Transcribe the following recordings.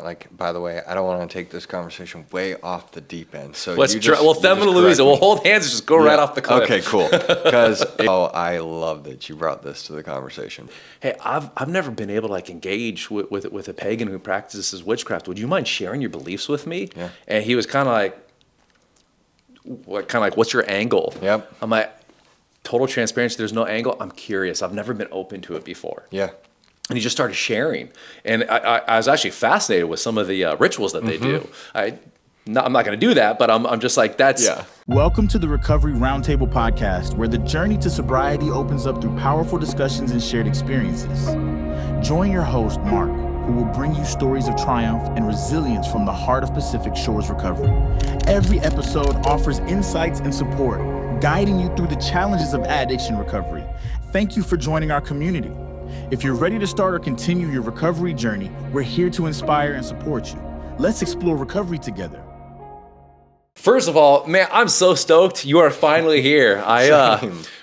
like, by the way, I don't want to take this conversation way off the deep end. So Let's try. Well, Themba and Louisa, we'll hold hands and just go right off the cliff. Okay, cool. Because I love that you brought this to the conversation. Hey, I've never been able to like engage with a pagan who practices witchcraft. Would you mind sharing your beliefs with me? Yeah. And he was kind of like, what's your angle? Yep. I'm like, total transparency. There's no angle. I'm curious. I've never been open to it before. Yeah. And he just started sharing. And I was actually fascinated with some of the rituals that they do. I'm not going to do that, but I'm just like, that's... Yeah. Welcome to the Recovery Roundtable podcast, where the journey to sobriety opens up through powerful discussions and shared experiences. Join your host, Mark, who will bring you stories of triumph and resilience from the heart of Pacific Shores recovery. Every episode offers insights and support, guiding you through the challenges of addiction recovery. Thank you for joining our community. If you're ready to start or continue your recovery journey, we're here to inspire and support you. Let's explore recovery together. First of all, man, I'm so stoked you are finally here.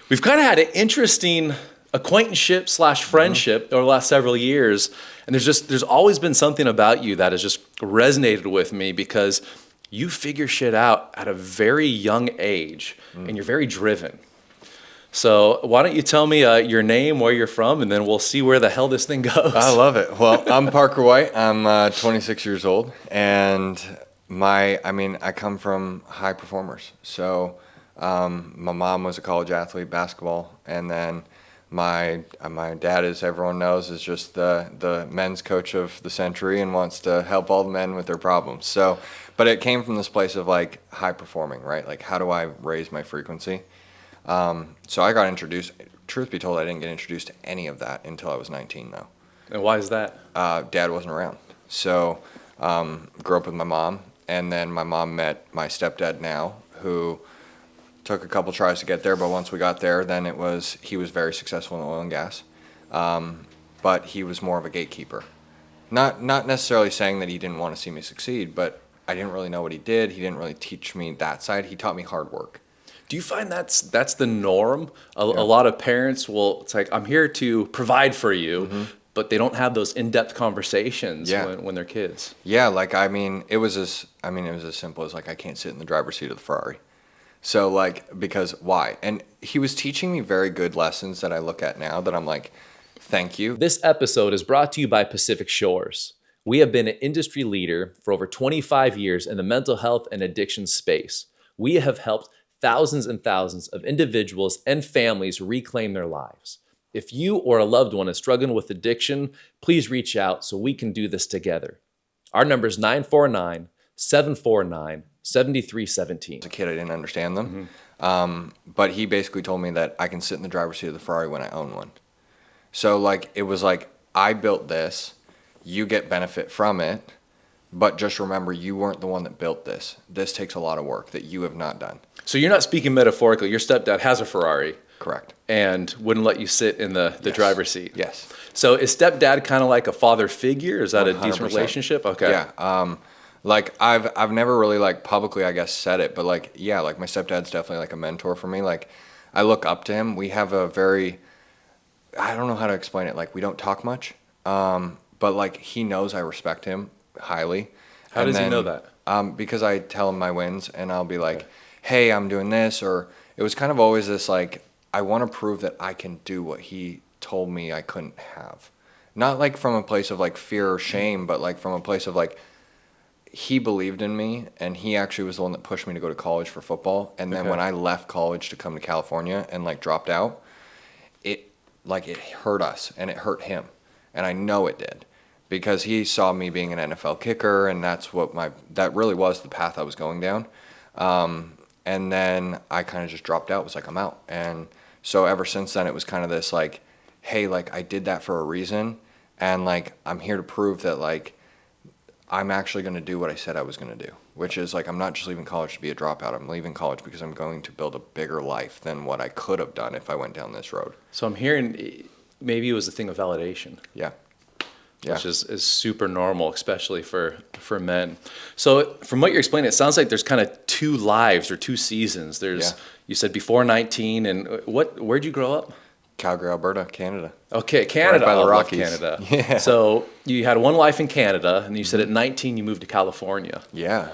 We've kind of had an interesting acquaintanceship / friendship over the last several years, and there's always been something about you that has just resonated with me because you figure shit out at a very young age, and you're very driven. So why don't you tell me your name, where you're from, and then we'll see where the hell this thing goes. I love it. Well, I'm Parker White. I'm 26 years old, and I come from high performers. So my mom was a college athlete, basketball, and then my dad, as everyone knows, is just the men's coach of the century and wants to help all the men with their problems. So, but it came from this place of like high performing, right? Like, how do I raise my frequency? So I got introduced. Truth be told, I didn't get introduced to any of that until I was 19, though. And why is that? Dad wasn't around. So grew up with my mom, and then my mom met my stepdad now, who took a couple tries to get there, but once we got there, then he was very successful in oil and gas. But he was more of a gatekeeper. Not necessarily saying that he didn't want to see me succeed, but I didn't really know what he did. He didn't really teach me that side. He taught me hard work. Do you find that's the norm? A lot of parents it's like, I'm here to provide for you, but they don't have those in-depth conversations when they're kids. Yeah, like, it was as simple as like, I can't sit in the driver's seat of the Ferrari. So like, because why? And he was teaching me very good lessons that I look at now that I'm like, thank you. This episode is brought to you by Pacific Shores. We have been an industry leader for over 25 years in the mental health and addiction space. We have helped thousands and thousands of individuals and families reclaim their lives. If you or a loved one is struggling with addiction, please reach out so we can do this together. Our number is 949-749-7317. As a kid, I didn't understand them. But he basically told me that I can sit in the driver's seat of the Ferrari when I own one. So like, it was like, I built this, you get benefit from it, but just remember, you weren't the one that built this. This takes a lot of work that you have not done. So you're not speaking metaphorically. Your stepdad has a Ferrari. Correct. And wouldn't let you sit in the driver's seat. Yes. So is stepdad kind of like a father figure? Is that 100%. A decent relationship? Okay. Yeah. Like I've never really like publicly, I guess, said it, but like, yeah, like my stepdad's definitely like a mentor for me. Like, I look up to him. We have I don't know how to explain it. Like, we don't talk much. But like, he knows I respect him highly. How does he know that? Because I tell him my wins, and I'll be like, hey, I'm doing this, or it was kind of always this like, I want to prove that I can do what he told me I couldn't have. Not like from a place of like fear or shame, but like from a place of like, he believed in me, and he actually was the one that pushed me to go to college for football. And then when I left college to come to California and like dropped out, it hurt us and it hurt him. And I know it did. Because he saw me being an NFL kicker, and that really was the path I was going down. And then I kind of just dropped out, was like, I'm out. And so ever since then, it was kind of this like, hey, like, I did that for a reason, and like, I'm here to prove that like, I'm actually going to do what I said I was going to do, which is like, I'm not just leaving college to be a dropout. I'm leaving college because I'm going to build a bigger life than what I could have done if I went down this road. So I'm hearing maybe it was a thing of validation. Yeah. Which is super normal, especially for men. So from what you're explaining, it sounds like there's kind of two lives or two seasons. You said before 19, and where'd you grow up? Calgary, Alberta, Canada. Okay, Canada. Right by the I love Rockies. Canada. Yeah. So you had one life in Canada, and you said at 19 you moved to California. Yeah.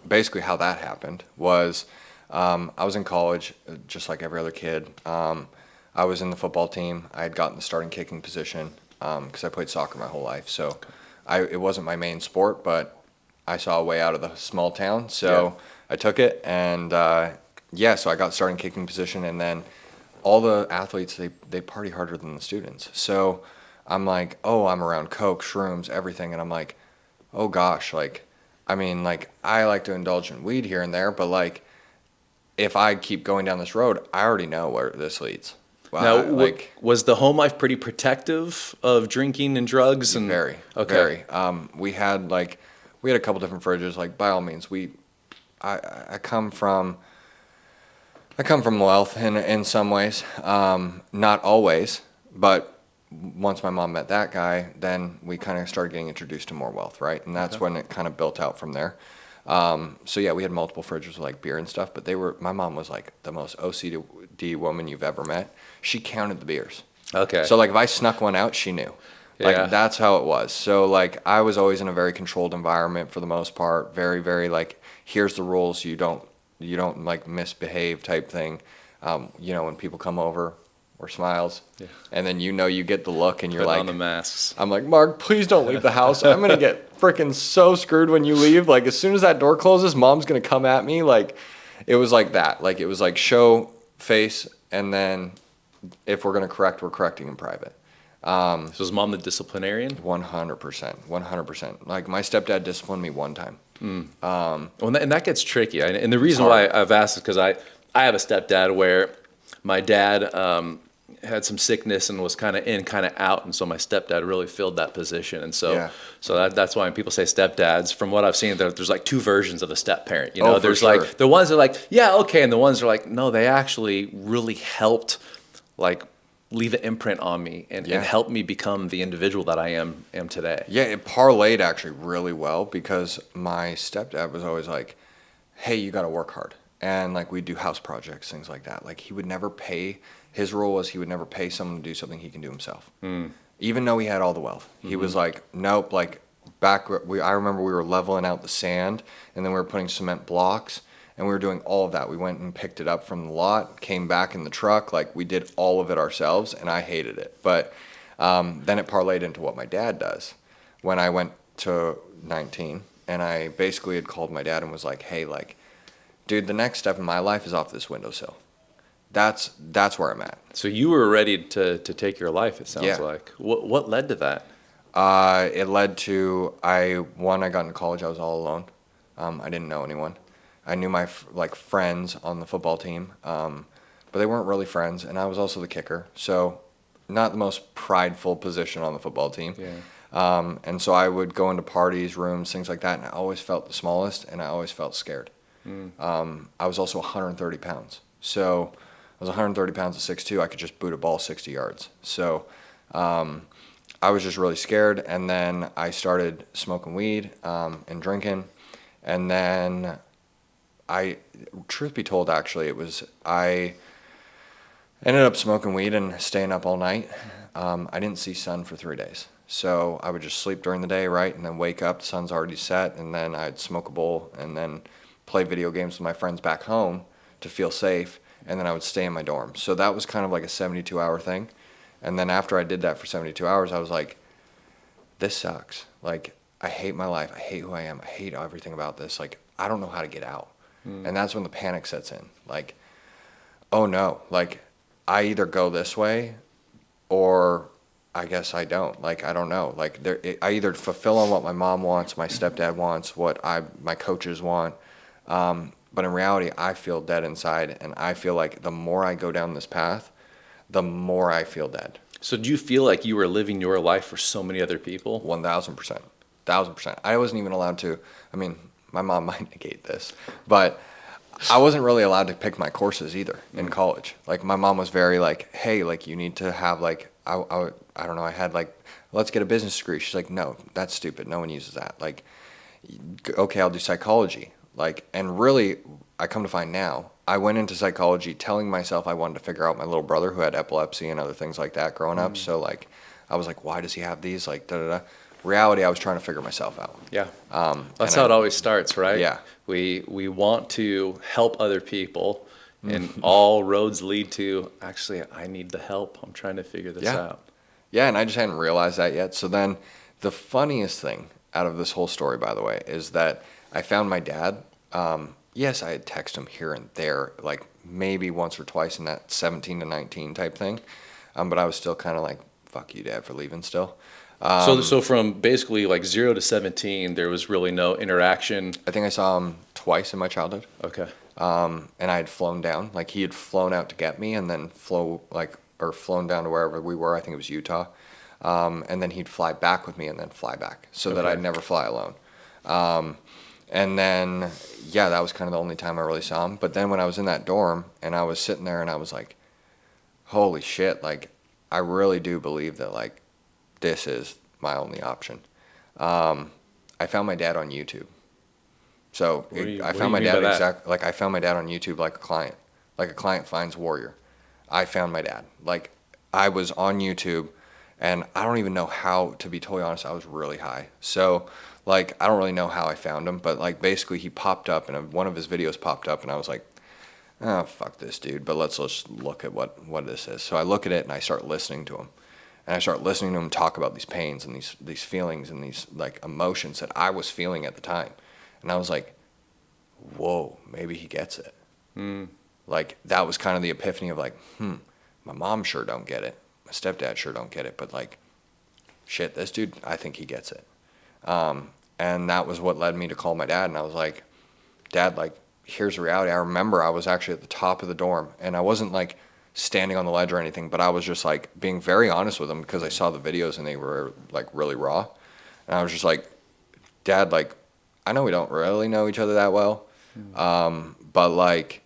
Basically, how that happened was I was in college, just like every other kid. I was in the football team. I had gotten the starting kicking position because I played soccer my whole life. So it wasn't my main sport, but I saw a way out of the small town. So I took it. And so I got starting kicking position. And then all the athletes, they party harder than the students. So I'm like, oh, I'm around coke, shrooms, everything. And I'm like, oh, gosh, like, I mean, like, I like to indulge in weed here and there, but, like, if I keep going down this road, I already know where this leads. Now, was the home life pretty protective of drinking and drugs? And Very, okay. very. We had a couple different fridges. Like, by all means, I come from wealth in some ways, not always, but once my mom met that guy, then we kind of started getting introduced to more wealth, right? And that's when it kind of built out from there. So yeah, we had multiple fridges with like beer and stuff, but my mom was like the most OCD woman you've ever met. She counted the beers. Okay. So like if I snuck one out, she knew. Like that's how it was. So like I was always in a very controlled environment for the most part. Very, very like, here's the rules. You don't like misbehave type thing. When people come over, or smiles, and then you get the look, and you're like, on the masks. I'm like, Mark, please don't leave the house. I'm gonna get freaking so screwed when you leave. Like as soon as that door closes, mom's gonna come at me. Like it was like that. Like it was like show face, and then if we're gonna correct, we're correcting in private. So was mom the disciplinarian? 100%. Like my stepdad disciplined me one time. And that gets tricky. And the reason why I've asked is because I have a stepdad where my dad had some sickness and was kind of in, kind of out, and so my stepdad really filled that position. And so that's why when people say stepdads, from what I've seen, there's like two versions of a step parent. There's sure. like the ones that are like, yeah, okay, and the ones that are like, no, they actually really helped, like, leave an imprint on me and help me become the individual that I am today. Yeah, it parlayed actually really well because my stepdad was always like, hey, you got to work hard. And like we'd do house projects, things like that. Like he would never pay, his rule was he would never pay someone to do something he can do himself. Even though he had all the wealth. He was like, nope, like I remember we were leveling out the sand and then we were putting cement blocks and we were doing all of that. We went and picked it up from the lot, came back in the truck, like we did all of it ourselves and I hated it. But then it parlayed into what my dad does. When I went to 19 and I basically had called my dad and was like, hey, like, dude, the next step in my life is off this windowsill. That's where I'm at. So you were ready to take your life, it sounds like. What led to that? It led to, I got into college, I was all alone. I didn't know anyone. I knew my friends on the football team, but they weren't really friends, and I was also the kicker. So not the most prideful position on the football team. And so I would go into parties, rooms, things like that, and I always felt the smallest, and I always felt scared. I was also 130 pounds. So I was 130 pounds at 6'2". I could just boot a ball 60 yards. So I was just really scared. And then I started smoking weed and drinking. And then truth be told, actually, I ended up smoking weed and staying up all night. I didn't see sun for 3 days. So I would just sleep during the day, right? And then wake up, the sun's already set. And then I'd smoke a bowl and then play video games with my friends back home to feel safe, and then I would stay in my dorm. So that was kind of like a 72-hour thing. And then after I did that for 72 hours, I was like, this sucks. Like, I hate my life. I hate who I am. I hate everything about this. Like, I don't know how to get out. And that's when the panic sets in. Like, oh no, like, I either go this way or I guess I don't. Like, I don't know. Like, I either fulfill on what my mom wants, my stepdad wants, what my coaches want. But in reality, I feel dead inside, and I feel like the more I go down this path, the more I feel dead. So do you feel like you were living your life for so many other people? 1,000%. 1,000%. I wasn't even allowed to, I mean, my mom might negate this, but I wasn't really allowed to pick my courses either in college. Like, my mom was very like, hey, like, you need to have, like, I don't know, I had, like, let's get a business degree. She's like, no, that's stupid. No one uses that. Like, okay, I'll do psychology. Like, and really, I come to find now, I went into psychology telling myself I wanted to figure out my little brother who had epilepsy and other things like that growing up. So like, I was like, why does he have these? Like, da da da. Reality, I was trying to figure myself out. Yeah. That's and how it always starts, right? Yeah. We want to help other people, and all roads lead to, actually, I need the help. I'm trying to figure this out. Yeah, and I just hadn't realized that yet. So then the funniest thing out of this whole story, by the way, is that I found my dad. Yes, I had texted him here and there, like maybe once or twice in that 17 to 19 type thing. But I was still kind of like, fuck you, Dad, for leaving still. So from basically like 0 to 17, there was really no interaction. I think I saw him twice in my childhood. Okay. And I had flown down. Like he had flown out to get me and then flown down to wherever we were. I think it was Utah. And then he'd fly back with me and then fly back so that I'd never fly alone. And then, yeah, that was kind of the only time I really saw him. But then when I was in that dorm and I was sitting there and I was like, holy shit, like I really do believe that like this is my only option. I found my dad on YouTube. So I found my dad I found my dad on YouTube like a client finds Warrior. I found my dad. Like I was on YouTube and I don't even know how, to be totally honest, I was really high. So like I don't really know how I found him, but like basically he popped up and one of his videos popped up and I was like, oh, fuck this dude, but let's just look at what this is. So I look at it and I start listening to him. And I start listening to him talk about these pains and these feelings and these like emotions that I was feeling at the time. And I was like, whoa, maybe he gets it. Like that was kind of the epiphany of like, my mom sure don't get it. My stepdad sure don't get it. But like, shit, this dude, I think he gets it. And that was what led me to call my dad. And I was like, Dad, like, here's the reality. I remember I was actually at the top of the dorm and I wasn't like standing on the ledge or anything, but I was just like being very honest with him because I saw the videos and they were like really raw. And I was just like, Dad, like, I know we don't really know each other that well, but like,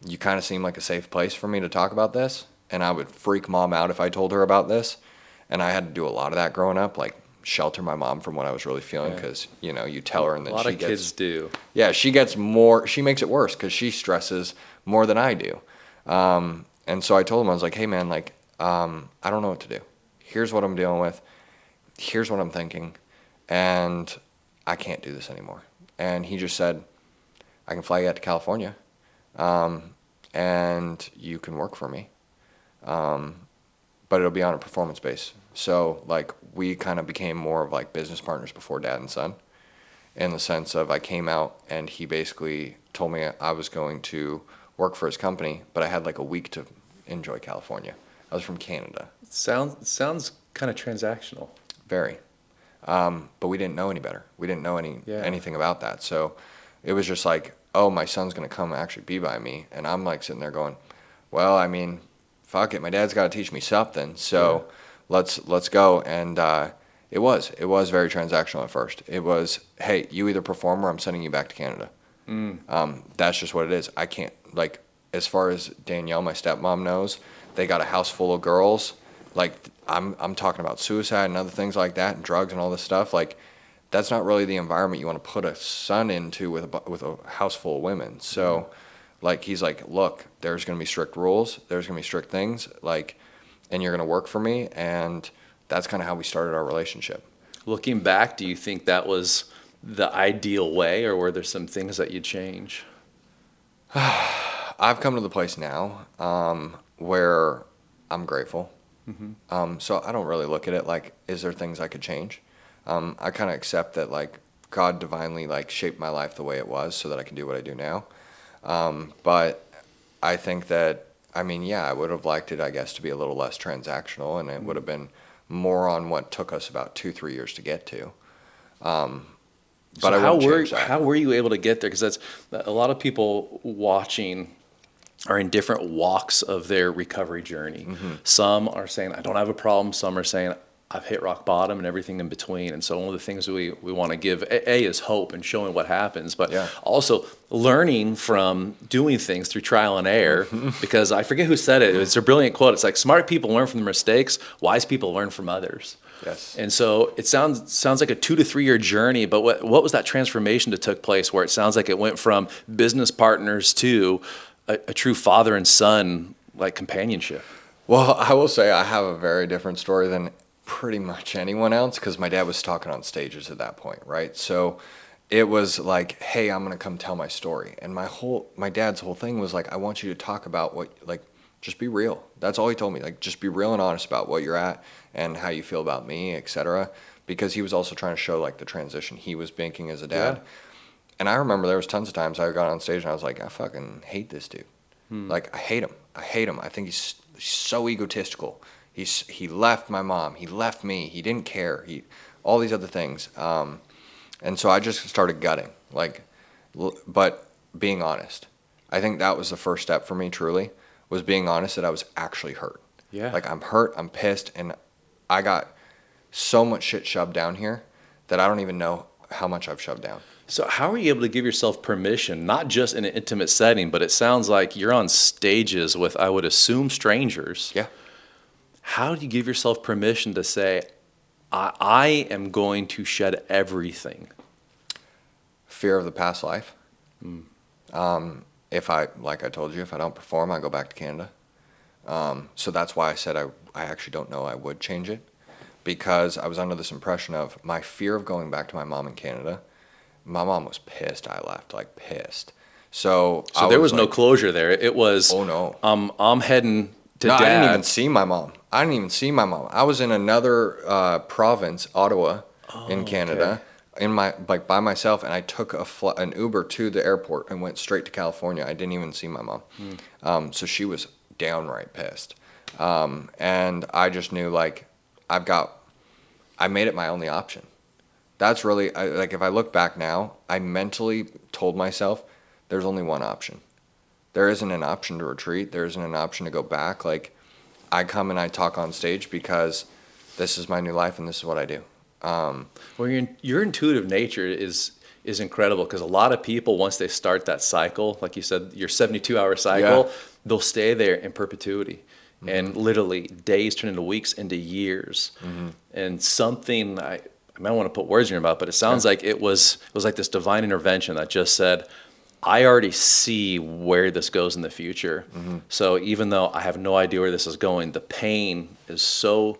you kind of seem like a safe place for me to talk about this. And I would freak Mom out if I told her about this. And I had to do a lot of that growing up, like shelter my mom from what I was really feeling because, you know, you tell her and then a lot of kids do. Yeah, she gets more, she makes it worse because she stresses more than I do. And so I told him, I was like, hey man, like, I don't know what to do. Here's what I'm dealing with. Here's what I'm thinking. And I can't do this anymore. And he just said, I can fly you out to California. And you can work for me. But it'll be on a performance base. So like we kind of became more of like business partners before dad and son, in the sense of I came out and he basically told me I was going to work for his company, but I had like a week to enjoy California. I was from Canada. Sounds kind of transactional. Very. But we didn't know any better. We didn't know anything about that. So it was just like, oh, my son's going to come actually be by me. And I'm like sitting there going, well, I mean, fuck it. My dad's got to teach me something. So let's go. And it was very transactional at first. It was, hey, you either perform or I'm sending you back to Canada. That's just what it is. I can't, like, as far as Danielle, my stepmom, knows, they got a house full of girls. Like, I'm talking about suicide and other things like that and drugs and all this stuff. Like, that's not really the environment you want to put a son into with a house full of women. So, like, he's like, look, there's going to be strict rules. There's going to be strict things. Like, and you're going to work for me. And that's kind of how we started our relationship. Looking back, do you think that was the ideal way, or were there some things that you'd change? I've come to the place now where I'm grateful. So I don't really look at it like, is there things I could change? I kind of accept that, like, God divinely, like, shaped my life the way it was so that I can do what I do now. But I think that, I mean, yeah, I would have liked it, I guess, to be a little less transactional, and it would have been more on what took us about 2-3 years to get to. But So I how were you able to get there? Because that's a lot of people watching are in different walks of their recovery journey. Some are saying, I don't have a problem. Some are saying, I've hit rock bottom, and everything in between. And so one of the things we want to give, is hope and showing what happens, but also learning from doing things through trial and error. Because I forget who said it. It's a brilliant quote. It's like, smart people learn from their mistakes. Wise people learn from others. Yes. And so it sounds like a 2 to 3 year journey, but what was that transformation that took place where it sounds like it went from business partners to a true father and son like companionship? Well, I will say I have a very different story than pretty much anyone else because my dad was talking on stages at that point, right? So it was like, hey, I'm gonna come tell my story, and my dad's whole thing was like, I want you to talk about what, like, just be real. That's all he told me, like, just be real and honest about what you're at and how you feel about me, etc. Because he was also trying to show like the transition he was making as a dad. Yeah. And I remember there was tons of times I got on stage and I was like, I fucking hate this dude. Like, I hate him. I hate him. I think he's so egotistical. He left my mom. He left me. He didn't care. All these other things. And so I just started gutting, like, but being honest. I think that was the first step for me, truly, was being honest that I was actually hurt. Yeah. Like, I'm hurt, I'm pissed, and I got so much shit shoved down here that I don't even know how much I've shoved down. So how are you able to give yourself permission, not just in an intimate setting, but it sounds like you're on stages with, I would assume, strangers. Yeah. How do you give yourself permission to say, I am going to shed everything? Fear of the past life. If I, like I told you, if I don't perform, I go back to Canada. So that's why I said I actually don't know I would change it, because I was under this impression of my fear of going back to my mom in Canada. My mom was pissed I left, like pissed. So There was no like, closure there. It was, oh no. I'm heading to No, dad. I didn't even see my mom. I was in another province, Ottawa, in Canada, in my by myself, and I took an Uber to the airport and went straight to California. I didn't even see my mom. So she was downright pissed, and I just knew, like, I made it my only option. That's really, like, if I look back now, I mentally told myself there's only one option. There isn't an option to retreat. There isn't an option to go back. Like, I come and I talk on stage because this is my new life and this is what I do. Well, your intuitive nature is incredible, because a lot of people, once they start that cycle, like you said, your 72-hour cycle, they'll stay there in perpetuity. And literally days turn into weeks, into years. And something, I might want to put words in your mouth, but it sounds like it was like this divine intervention that just said, I already see where this goes in the future. So even though I have no idea where this is going, the pain is so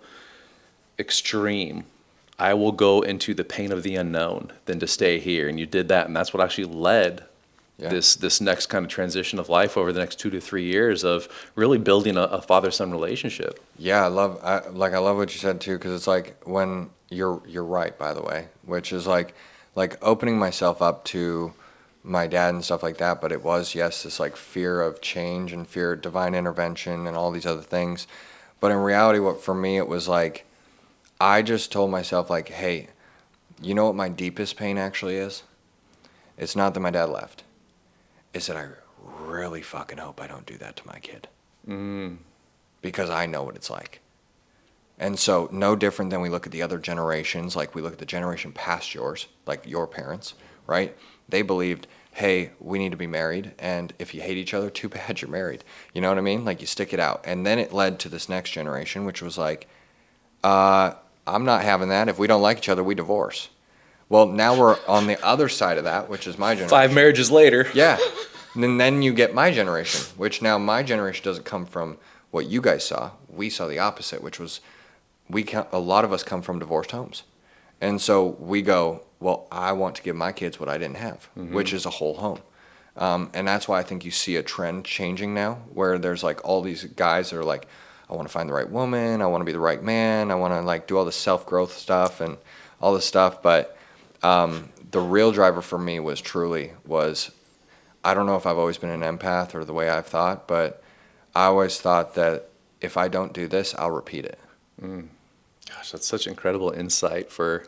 extreme. I will go into the pain of the unknown than to stay here. And you did that, and that's what actually led this next kind of transition of life over the next 2 to 3 years of really building a father-son relationship. Yeah, I love what you said too, because it's like, when you're right, by the way, which is like opening myself up to my dad and stuff like that. But it was, yes, this like fear of change and fear of divine intervention and all these other things. But in reality, what for me, it was like, I just told myself, like, hey, you know what my deepest pain actually is? It's not that my dad left. It's that I really fucking hope I don't do that to my kid. Because I know what it's like. And so, no different than we look at the other generations, like we look at the generation past yours, like your parents, right? They believed, hey, we need to be married, and if you hate each other, too bad, you're married. You know what I mean? Like, you stick it out. And then it led to this next generation, which was like, I'm not having that. If we don't like each other, we divorce. Well, now we're on the other side of that, which is my generation. 5 marriages later. Yeah. And then you get my generation, which now my generation doesn't come from what you guys saw. We saw the opposite, which was a lot of us come from divorced homes. And so we go, well, I want to give my kids what I didn't have, which is a whole home. And that's why I think you see a trend changing now, where there's like all these guys that are like, I want to find the right woman, I want to be the right man, I want to like do all this self-growth stuff and all this stuff. But the real driver for me was I don't know if I've always been an empath or the way I've thought, but I always thought that if I don't do this, I'll repeat it. Gosh, that's such incredible insight for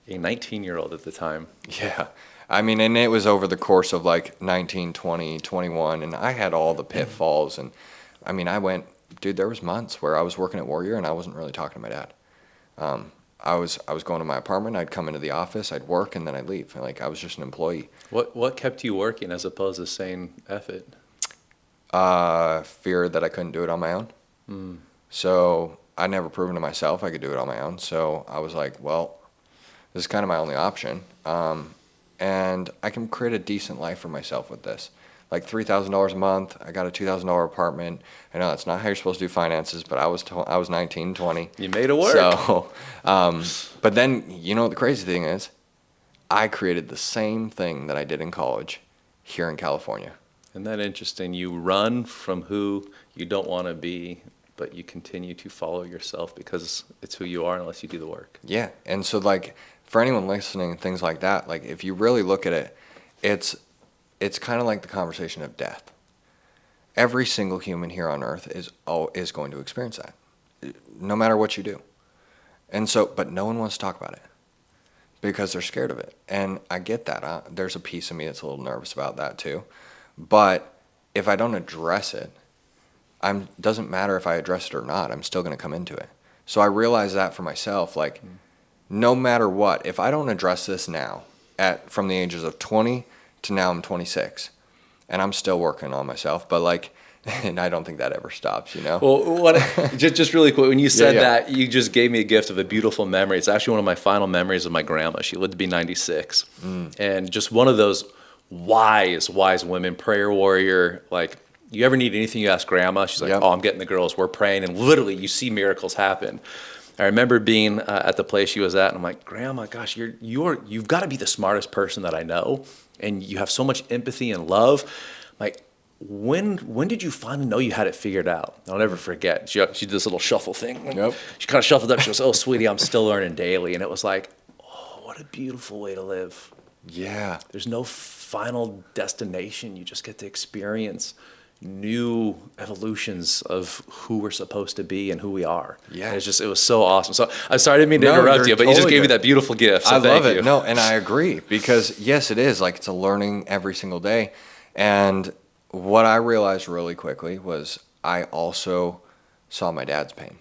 a 19-year-old at the time. Yeah. I mean, and it was over the course of like 19, 20, 21, and I had all the pitfalls. And I mean, there was months where I was working at Warrior and I wasn't really talking to my dad. I was going to my apartment, I'd come into the office, I'd work, and then I'd leave. Like, I was just an employee. What kept you working as opposed to saying F it? Fear that I couldn't do it on my own. So I'd never proven to myself I could do it on my own. So I was like, well, this is kind of my only option. And I can create a decent life for myself with this. Like $3,000 a month. I got a $2,000 apartment. I know that's not how you're supposed to do finances, but I was 19, 20. You made it work. So, but then, you know what the crazy thing is? I created the same thing that I did in college here in California. Isn't that interesting? You run from who you don't want to be, but you continue to follow yourself because it's who you are unless you do the work. Yeah. And so, like, for anyone listening and things like that, like, if you really look at it, it's kind of like the conversation of death. Every single human here on earth is going to experience that, no matter what you do. And so, but no one wants to talk about it because they're scared of it. And I get that. There's a piece of me that's a little nervous about that too. But if I don't address it, doesn't matter if I address it or not, I'm still going to come into it. So I realize that for myself, like, no matter what, if I don't address this now, from the ages of 20 to now I'm 26, and I'm still working on myself, but like, and I don't think that ever stops, you know? Well, just really quick, when you said Yeah. that, you just gave me a gift of a beautiful memory. It's actually one of my final memories of my grandma. She lived to be 96. And just one of those wise women, prayer warrior, like, you ever need anything, you ask grandma. She's like, Yep. oh, I'm getting the girls, we're praying, and literally you see miracles happen. I remember being at the place she was at, and I'm like, Grandma, gosh, you've got to be the smartest person that I know, and you have so much empathy and love. Like, when did you finally know you had it figured out? I'll never forget. She did this little shuffle thing. Yep. She kind of shuffled up. She goes, oh, sweetie, I'm still learning daily. And it was like, oh, what a beautiful way to live. Yeah. There's no final destination. You just get to experience new evolutions of who we're supposed to be and who we are. Yeah. And it was so awesome. So I'm sorry, I didn't mean to No, interrupt you're you, but you just totally gave me good. that beautiful gift. So I love thank it. you. No, and I agree because yes, it is like it's a learning every single day. And what I realized really quickly was I also saw my dad's pain.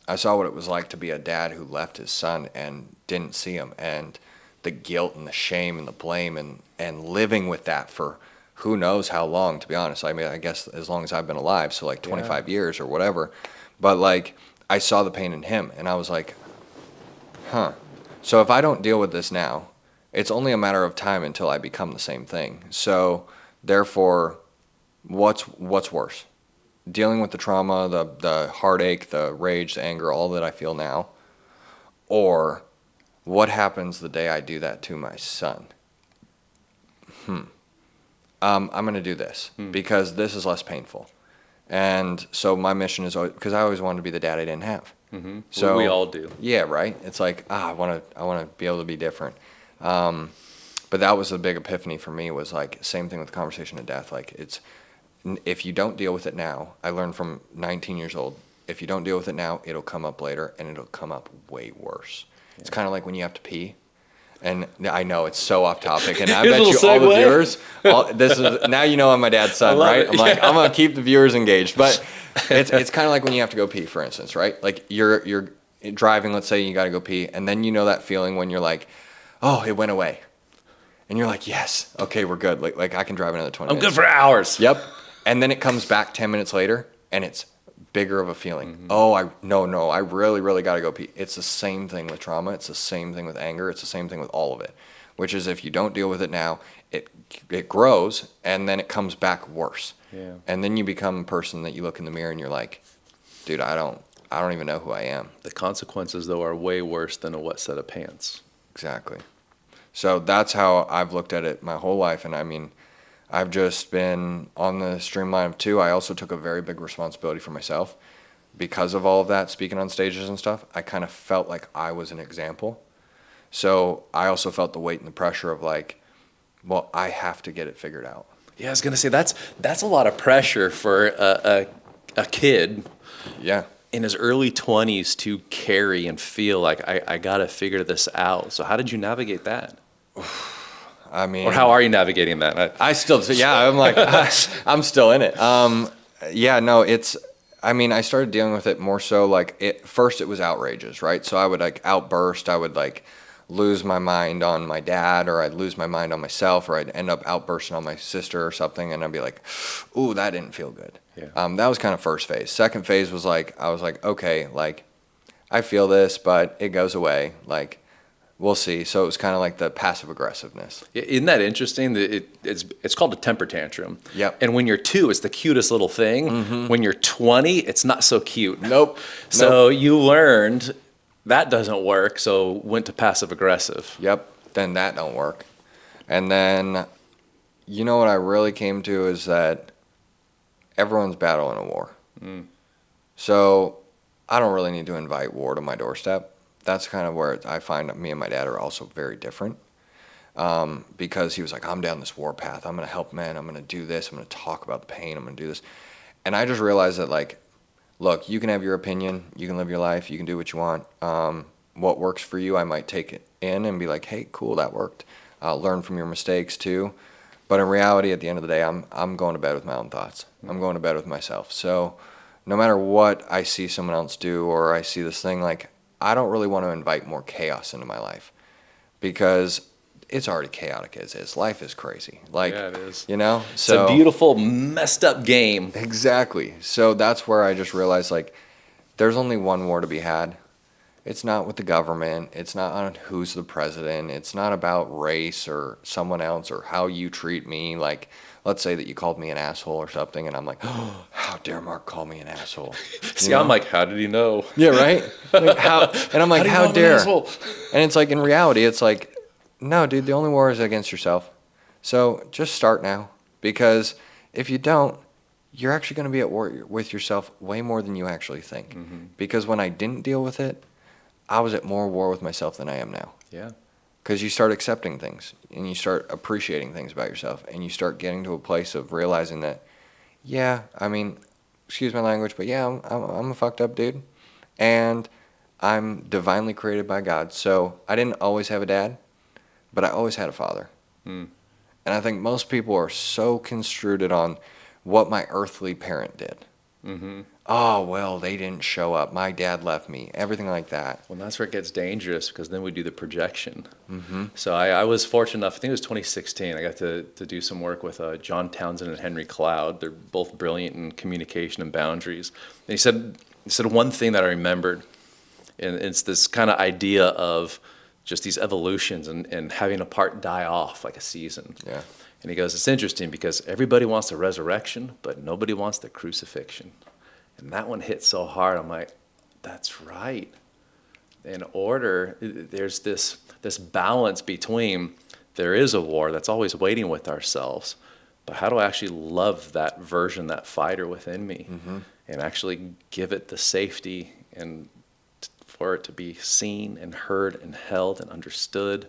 I saw what it was like to be a dad who left his son and didn't see him, and the guilt and the shame and the blame and living with that for who knows how long, to be honest. I mean, I guess as long as I've been alive, so like 25 years or whatever. But like, I saw the pain in him, and I was like, huh. So if I don't deal with this now, it's only a matter of time until I become the same thing. So therefore, what's worse? Dealing with the trauma, the heartache, the rage, the anger, all that I feel now, or what happens the day I do that to my son? I'm going to do this because this is less painful. And so my mission is always, because I always wanted to be the dad I didn't have. So we all do. Yeah, right. It's like, I want to be able to be different. But that was the big epiphany for me, was like, same thing with the conversation of death. Like, if you don't deal with it now, I learned from 19 years old, if you don't deal with it now, it'll come up later, and it'll come up way worse. Yeah. It's kind of like when you have to pee. And I know it's so off topic, and I bet you all the viewers, this is, now you know I'm my dad's son, right? I'm like, I'm going to keep the viewers engaged. But it's kind of like when you have to go pee, for instance, right? Like you're driving, let's say you got to go pee, and then you know that feeling when you're like, oh, it went away. And you're like, yes, okay, we're good. Like I can drive another 20 minutes. I'm good for hours. Yep. And then it comes back 10 minutes later, and it's bigger of a feeling. Oh, I really, really got to go pee. It's the same thing with trauma. It's the same thing with anger. It's the same thing with all of it, which is if you don't deal with it now, it grows, and then it comes back worse. Yeah. And then you become a person that you look in the mirror and you're like, dude, I don't even know who I am. The consequences, though, are way worse than a wet set of pants. Exactly. So that's how I've looked at it my whole life. And I mean, I've just been on the streamline of two. I also took a very big responsibility for myself because of all of that, speaking on stages and stuff. I kind of felt like I was an example. So I also felt the weight and the pressure of like, well, I have to get it figured out. Yeah, I was gonna say that's a lot of pressure for a kid. Yeah. In his early 20s to carry and feel like I gotta figure this out. So how did you navigate that? I mean, Or how are you navigating that? I'm like, I'm still in it. Yeah, no, I started dealing with it more so like first it was outrages, right? So I would like outburst. I would like lose my mind on my dad, or I'd lose my mind on myself, or I'd end up outbursting on my sister or something, and I'd be like, ooh, that didn't feel good. Yeah. That was kind of first phase. Second phase was like, I was like, okay, like, I feel this, but it goes away. Like, we'll see. So it was kind of like the passive aggressiveness. Isn't that interesting? That it's called a temper tantrum. Yep. And when you're 2, it's the cutest little thing. When you're 20, it's not so cute. Nope. So you learned that doesn't work, so went to passive aggressive. Yep. Then that don't work. And then, you know what I really came to is that everyone's battling a war. So I don't really need to invite war to my doorstep. That's kind of where I find me and my dad are also very different. Because he was like, I'm down this war path. I'm going to help men. I'm going to do this. I'm going to talk about the pain. I'm going to do this. And I just realized that, like, look, you can have your opinion. You can live your life. You can do what you want. What works for you, I might take it in and be like, hey, cool, that worked. Learn from your mistakes too. But in reality, at the end of the day, I'm going to bed with my own thoughts. I'm going to bed with myself. So no matter what I see someone else do, or I see this thing, like, I don't really want to invite more chaos into my life, because it's already chaotic as is. Life is crazy. Like, Yeah, it is. you know? It's a beautiful, messed up game. Exactly. So that's where I just realized, like, there's only one war to be had. It's not with the government. It's not on who's the president. It's not about race or someone else or how you treat me. Like, let's say that you called me an asshole or something, and I'm like, oh, how dare Mark call me an asshole? See, I'm like, how did he know? Yeah, right? Like, how? And I'm like, how dare? And it's like, in reality, it's like, no, dude, the only war is against yourself. So just start now, because if you don't, you're actually going to be at war with yourself way more than you actually think. Because when I didn't deal with it, I was at more war with myself than I am now. Yeah. Because you start accepting things, and you start appreciating things about yourself, and you start getting to a place of realizing that, yeah, I mean, excuse my language, but yeah, I'm a fucked up dude, and I'm divinely created by God. So I didn't always have a dad, but I always had a father. And I think most people are so construed on what my earthly parent did. Oh, well, they didn't show up. My dad left me. Everything like that. Well, that's where it gets dangerous, because then we do the projection. So I was fortunate enough, I think it was 2016, I got to do some work with John Townsend and Henry Cloud. They're both brilliant in communication and boundaries. And he said one thing that I remembered, and it's this kind of idea of just these evolutions and having a part die off like a season. Yeah. And he goes, it's interesting because everybody wants the resurrection, but nobody wants the crucifixion. And that one hit so hard. I'm like, that's right. In order, there's this balance between, there is a war that's always waiting with ourselves, but how do I actually love that version, that fighter within me, and actually give it the safety and for it to be seen and heard and held and understood,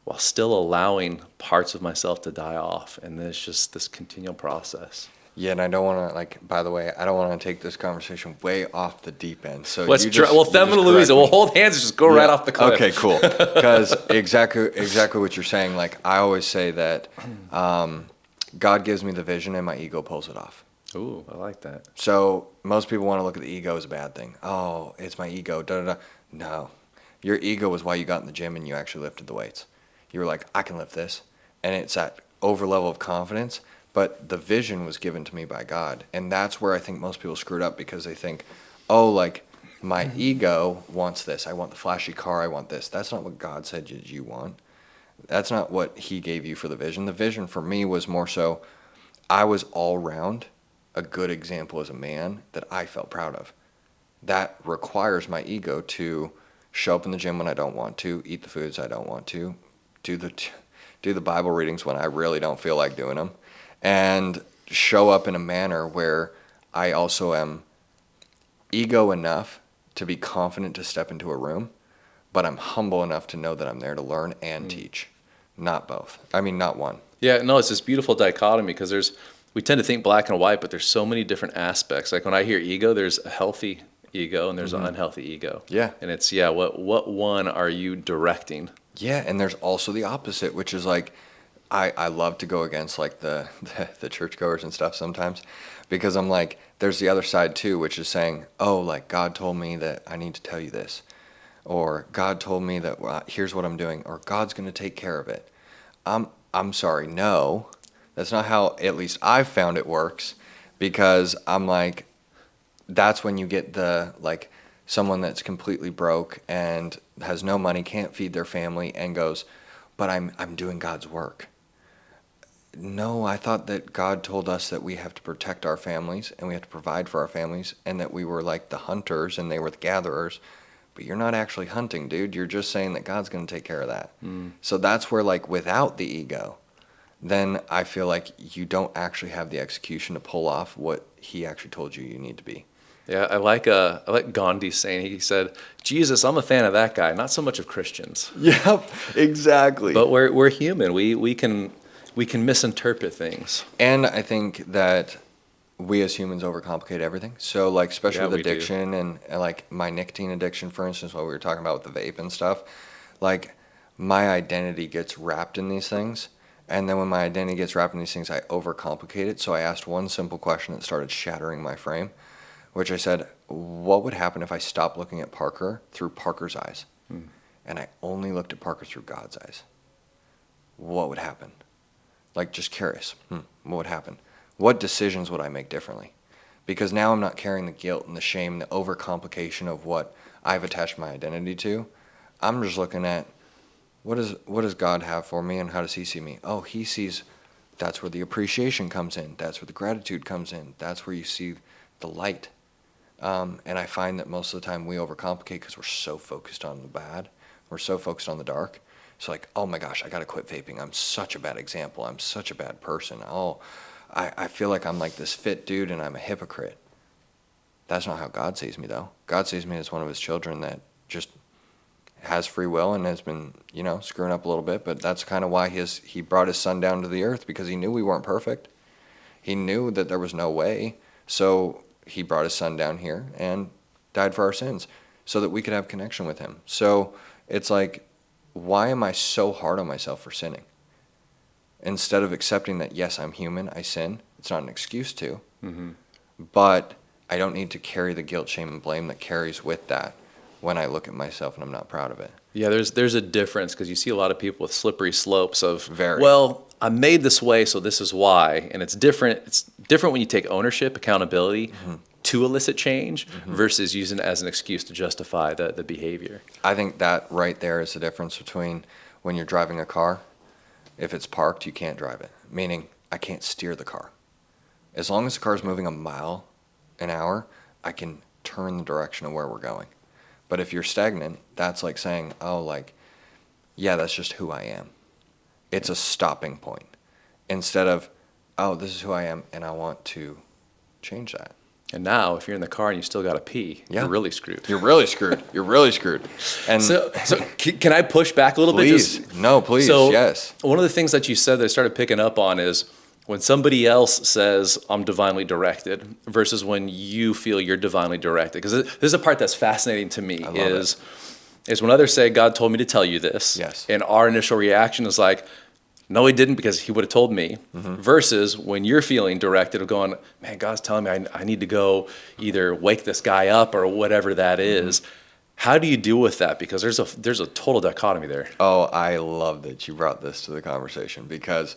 while still allowing parts of myself to die off. And then it's just this continual process. Yeah, and I don't want to, like, by the way, I don't want to take this conversation way off the deep end. So Let's well, Thelma and Louisa, we'll hold hands and just go right off the cliff. Okay, cool. Because exactly what you're saying. Like, I always say that God gives me the vision and my ego pulls it off. Ooh, I like that. So most people want to look at the ego as a bad thing. Oh, it's my ego. Da da da. No, your ego was why you got in the gym and you actually lifted the weights. You were like, I can lift this, and it's that over level of confidence. But the vision was given to me by God, and that's where I think most people screwed up, because they think, oh, like, my ego wants this. I want the flashy car. I want this. That's not what God said you want. That's not what He gave you for the vision. The vision for me was more so, I was all round a good example as a man that I felt proud of. That requires my ego to show up in the gym when I don't want to, eat the foods I don't want to, do the Bible readings when I really don't feel like doing them, and show up in a manner where I also am ego enough to be confident to step into a room, but I'm humble enough to know that I'm there to learn and teach. Not both. I mean, not one. Yeah, no, it's this beautiful dichotomy, because we tend to think black and white, but there's so many different aspects. Like when I hear ego, there's a healthy ego and there's an unhealthy ego. Yeah. And it's, what one are you directing? Yeah, and there's also the opposite, which is like, I love to go against like the churchgoers and stuff sometimes, because I'm like, there's the other side too, which is saying, oh, like God told me that I need to tell you this. or God told me that here's what I'm doing, or God's going to take care of it. I'm sorry, no, that's not how at least I've found it works, because I'm like, that's when you get the like someone that's completely broke and has no money, can't feed their family, and goes, but I'm doing God's work. No, I thought that God told us that we have to protect our families and we have to provide for our families, and that we were like the hunters and they were the gatherers. But you're not actually hunting, dude. You're just saying that God's going to take care of that. So that's where, like, without the ego, then I feel like you don't actually have the execution to pull off what he actually told you need to be. Yeah, I like Gandhi saying, he said, Jesus, I'm a fan of that guy, not so much of Christians. Yep, exactly. But we're human. We can misinterpret things. And I think that we as humans overcomplicate everything. So, like, especially with addiction and like my nicotine addiction, for instance, what we were talking about with the vape and stuff, like my identity gets wrapped in these things. And then when my identity gets wrapped in these things, I overcomplicate it. So I asked one simple question that started shattering my frame, which I said, what would happen if I stopped looking at Parker through Parker's eyes and I only looked at Parker through God's eyes? What would happen? Like, just curious, what would happen? What decisions would I make differently? Because now I'm not carrying the guilt and the shame, the overcomplication of what I've attached my identity to. I'm just looking at what does God have for me, and how does he see me? Oh, he sees, that's where the appreciation comes in. That's where the gratitude comes in. That's where you see the light. And I find that most of the time we overcomplicate because we're so focused on the bad. We're so focused on the dark. So like, oh my gosh, I got to quit vaping. I'm such a bad example. I'm such a bad person. Oh, I feel like I'm like this fit dude and I'm a hypocrite. That's not how God sees me, though. God sees me as one of his children that just has free will and has been, screwing up a little bit. But that's kind of why he brought his son down to the earth, because he knew we weren't perfect. He knew that there was no way. So he brought his son down here and died for our sins so that we could have connection with him. So it's like, why am I so hard on myself for sinning? Instead of accepting that, yes, I'm human, I sin. It's not an excuse to. But I don't need to carry the guilt, shame, and blame that carries with that when I look at myself and I'm not proud of it. Yeah, there's a difference, because you see a lot of people with slippery slopes of, Well, I'm made this way, so this is why. And it's different. It's different when you take ownership, accountability to elicit change versus using it as an excuse to justify the behavior. I think that right there is the difference between when you're driving a car. If it's parked, you can't drive it, meaning I can't steer the car. As long as the car is moving a mile an hour, I can turn the direction of where we're going. But if you're stagnant, that's like saying, yeah, that's just who I am. It's a stopping point instead of, this is who I am and I want to change that. And now, if you're in the car and you still got to pee, you're really screwed. You're really screwed. You're really screwed. And so can I push back a little bit? Please, yes. One of the things that you said that I started picking up on is when somebody else says, I'm divinely directed, versus when you feel you're divinely directed. Because this is a part that's fascinating to me, is when others say, God told me to tell you this. Yes. And our initial reaction is like, no, he didn't, because he would have told me. Versus when you're feeling directed of going, man, God's telling me I need to go either wake this guy up or whatever that is. How do you deal with that? Because there's a total dichotomy there. Oh, I love that you brought this to the conversation, because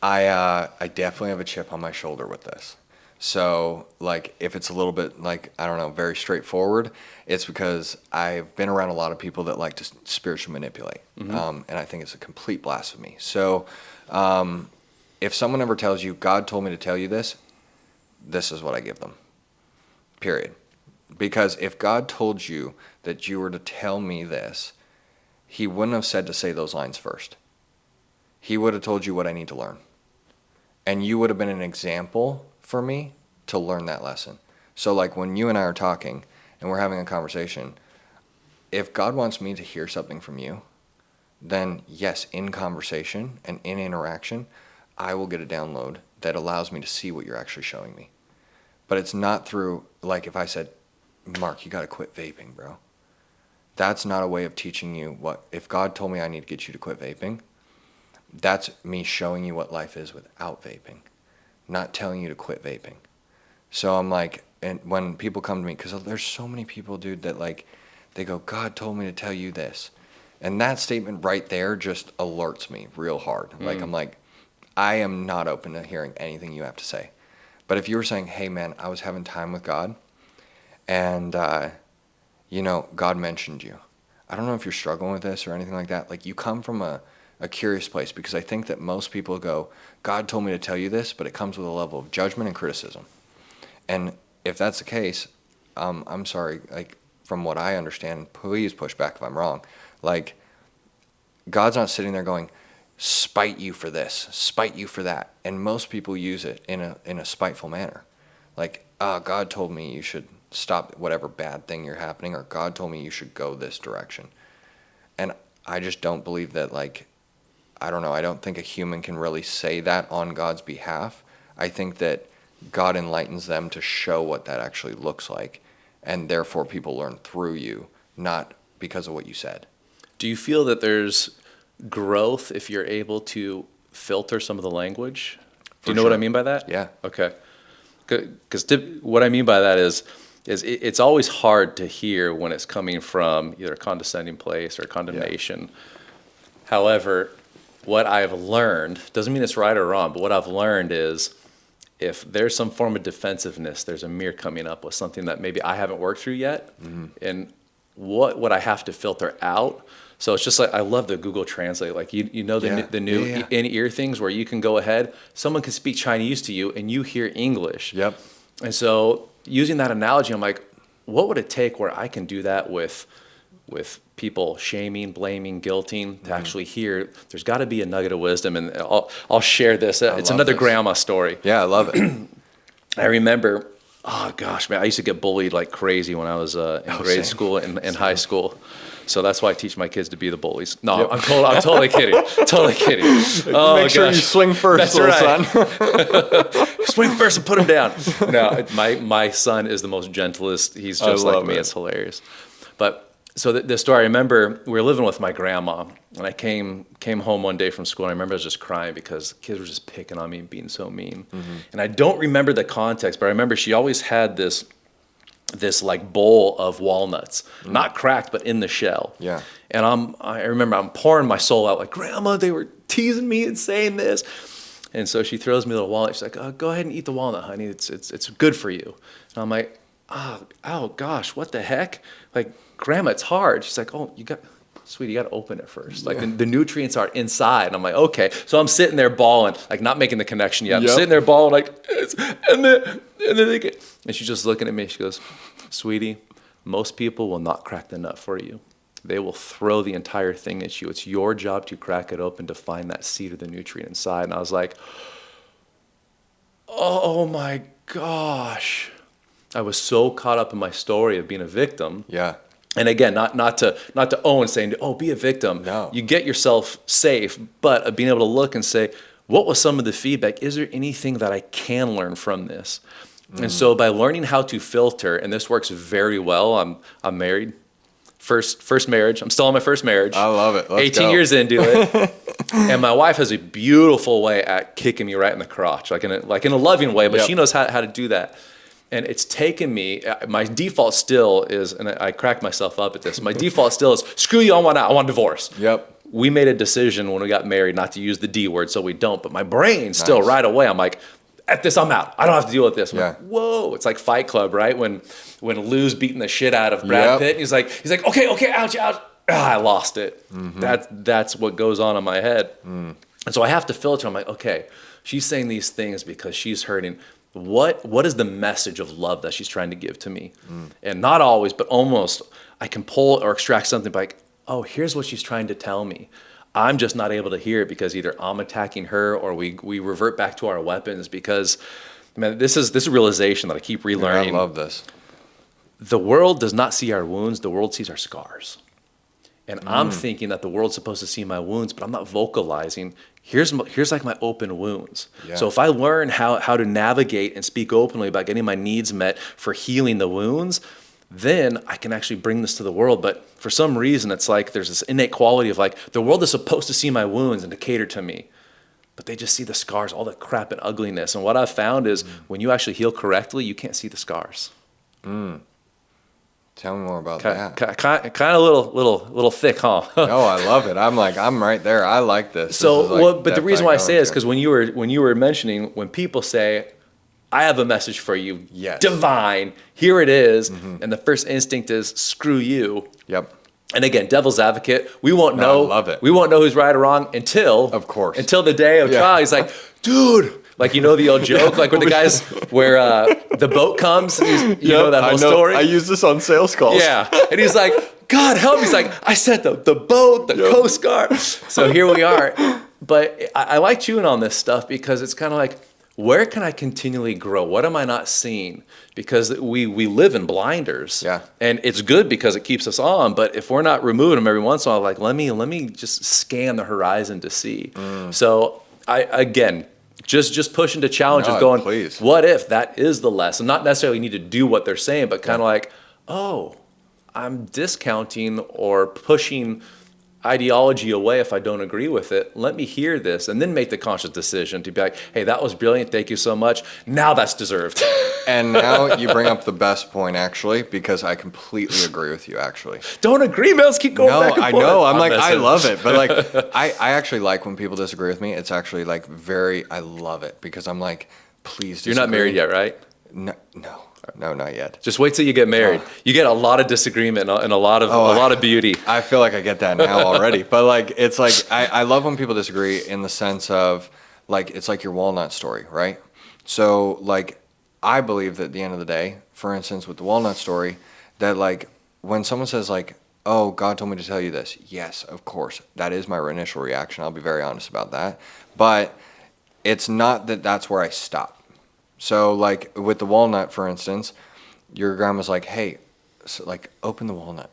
I definitely have a chip on my shoulder with this. So, like, if it's a little bit, like, I don't know, very straightforward, it's because I've been around a lot of people that like to spiritually manipulate. And I think it's a complete blasphemy. So, if someone ever tells you, God told me to tell you this is what I give them. Period. Because if God told you that you were to tell me this, he wouldn't have said to say those lines first. He would have told you what I need to learn. And you would have been an example for me to learn that lesson. So like when you and I are talking and we're having a conversation, if God wants me to hear something from you, then yes, in conversation and in interaction, I will get a download that allows me to see what you're actually showing me. But it's not through, like if I said, Mark, you got to quit vaping, bro. That's not a way of teaching you what, if God told me I need to get you to quit vaping, that's me showing you what life is without vaping, not telling you to quit vaping. So I'm like, and when people come to me, because there's so many people, dude, that like, they go, God told me to tell you this. And that statement right there just alerts me real hard. Like, I'm like, I am not open to hearing anything you have to say. But if you were saying, hey, man, I was having time with God, and, God mentioned you. I don't know if you're struggling with this or anything like that. Like, you come from a curious place, because I think that most people go, God told me to tell you this, but it comes with a level of judgment and criticism. And if that's the case, I'm sorry, like, from what I understand, please push back if I'm wrong. Like, God's not sitting there going, spite you for this, spite you for that. And most people use it in a spiteful manner. Like, God told me you should stop whatever bad thing you're happening, or God told me you should go this direction. And I just don't believe that, like, I don't know, I don't think a human can really say that on God's behalf. I think that God enlightens them to show what that actually looks like, and therefore people learn through you, not because of what you said. Do you feel that there's growth if you're able to filter some of the language? Do you know what I mean by that? Yeah. Okay. Because what I mean by that is it's always hard to hear when it's coming from either a condescending place or condemnation. Yeah. However, what I've learned, doesn't mean it's right or wrong, but what I've learned is if there's some form of defensiveness, there's a mirror coming up with something that maybe I haven't worked through yet, and what would I have to filter out? So it's just like, I love the Google Translate. Like, the new in-ear things where you can go ahead, someone can speak Chinese to you and you hear English. Yep. And so using that analogy, I'm like, what would it take where I can do that with people shaming, blaming, guilting, to actually hear? There's got to be a nugget of wisdom, and I'll share this. It's another grandma story. Yeah, I love it. I remember, oh gosh, man, I used to get bullied like crazy when I was in grade school and high school. So that's why I teach my kids to be the bullies. No, yep. I'm totally kidding. Totally kidding. Oh, Make sure you swing first, little son. Swing first and put him down. No, my son is the most gentlest. He's just like me. It's hilarious. But so the story, I remember we were living with my grandma, and I came home one day from school, and I remember I was just crying because kids were just picking on me and being so mean. And I don't remember the context, but I remember she always had this like bowl of walnuts, not cracked, but in the shell. Yeah. And I remember I'm pouring my soul out, like, Grandma, they were teasing me and saying this. And so she throws me a little walnut. She's like, go ahead and eat the walnut, honey. It's good for you. And I'm like, oh gosh, what the heck? Like, Grandma, it's hard. She's like, oh, sweetie, you got to open it first. Like, the nutrients are inside. And I'm like, okay. So I'm sitting there bawling, like, not making the connection yet. I'm sitting there bawling, like, and she's just looking at me. She goes, sweetie, most people will not crack the nut for you. They will throw the entire thing at you. It's your job to crack it open to find that seed of the nutrient inside. And I was like, oh my gosh. I was so caught up in my story of being a victim. Yeah. And again, not to own saying, oh, be a victim. No. You get yourself safe, but being able to look and say, what was some of the feedback? Is there anything that I can learn from this? And so by learning how to filter, and this works very well. I'm married, first marriage. I'm still on my first marriage. I love it. Let's 18 years into it, and my wife has a beautiful way at kicking me right in the crotch, like in a loving way, but she knows how to do that. And it's taken me, my default still is, and I crack myself up at this, my default still is, screw you, I want divorce. Yep. We made a decision when we got married not to use the D word, so we don't. But my brain still right away, I'm like, at this, I'm out. I don't have to deal with this. Like, whoa. It's like Fight Club, right? When Lou's beating the shit out of Brad Pitt, and he's like, okay, ouch. I lost it. That's what goes on in my head. And so I have to filter. I'm like, okay, she's saying these things because she's hurting. What is the message of love that she's trying to give to me? And not always, but almost, I can pull or extract something like, oh, here's what she's trying to tell me. I'm just not able to hear it because either I'm attacking her or we revert back to our weapons because, man, this is a realization that I keep relearning. Yeah, I love this. The world does not see our wounds. The world sees our scars. And I'm thinking that the world's supposed to see my wounds, but I'm not vocalizing. Here's like my open wounds. Yeah. So if I learn how to navigate and speak openly about getting my needs met for healing the wounds, then I can actually bring this to the world. But for some reason, it's like there's this innate quality of like, the world is supposed to see my wounds and to cater to me. But they just see the scars, all the crap and ugliness. And what I've found is when you actually heal correctly, you can't see the scars. Dude, Tell me more about that. Kind of little thick, huh? Oh, I love it. I'm right there. I like this. So, This is like well, but the depth reason why I say going is to. because when you were mentioning, when people say, I have a message for you, Yes. divine, here it is, and the first instinct is screw you. Yep. And again, devil's advocate, we won't No, know. I love it. We won't know who's right or wrong until, Of course. until the day of Yeah. trial. He's like, dude, like you know the old joke, like where the guys where the boat comes. And you know that whole story. I use this on sales calls. Yeah, and he's like, God help me. He's like, I sent the boat, the Coast Guard. So here we are. But I like chewing on this stuff because it's kind of like, where can I continually grow? What am I not seeing? Because we live in blinders. Yeah. And it's good because it keeps us on. But if we're not removing them every once in a while, like let me just scan the horizon to see. So again, just pushing to challenge No, of going, please. what if that is the lesson? Not necessarily need to do what they're saying, but kind of like, oh, I'm discounting or pushing ideology away if I don't agree with it. Let me hear this and then make the conscious decision to be like, hey, that was brilliant. Thank you so much. Now that's deserved. And now you bring up the best point, actually, because I completely agree with you, actually. Don't agree, man. Let's keep going No, back and I forth. know. I'm like, I messing. love it. But like, I actually like when people disagree with me. It's actually like I love it because I'm like, please disagree. You're not married yet, right? No, not yet. Just wait till you get married. You get a lot of disagreement and a lot of beauty. I feel like I get that now already. But like, it's like, I love when people disagree in the sense of like, it's like your walnut story, right? So like, I believe that at the end of the day, for instance, with the walnut story, that like, when someone says like, oh, God told me to tell you this. Yes, of course. That is my initial reaction. I'll be very honest about that. But it's not that that's where I stop. So like with the walnut, for instance, your grandma's like, hey, so like open the walnut.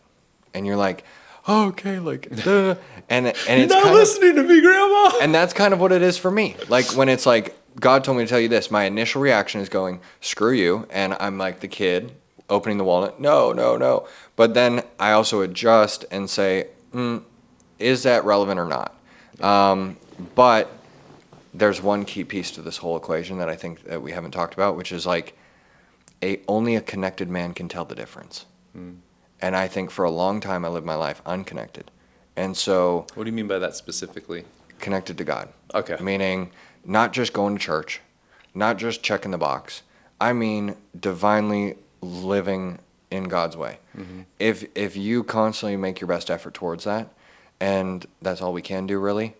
And you're like, oh, okay, like, duh. And it's You're not kind listening to me, Grandma. and that's kind of what it is for me. Like when it's like, God told me to tell you this, my initial reaction is going, screw you. And I'm like the kid opening the walnut. No. But then I also adjust and say, is that relevant or not? But there's one key piece to this whole equation that I think that we haven't talked about, which is like only a connected man can tell the difference. And I think for a long time I lived my life unconnected. And so What do you mean by that specifically? connected to God. Okay. Meaning not just going to church, not just checking the box. I mean divinely living in God's way. If you constantly make your best effort towards that, and that's all we can do really,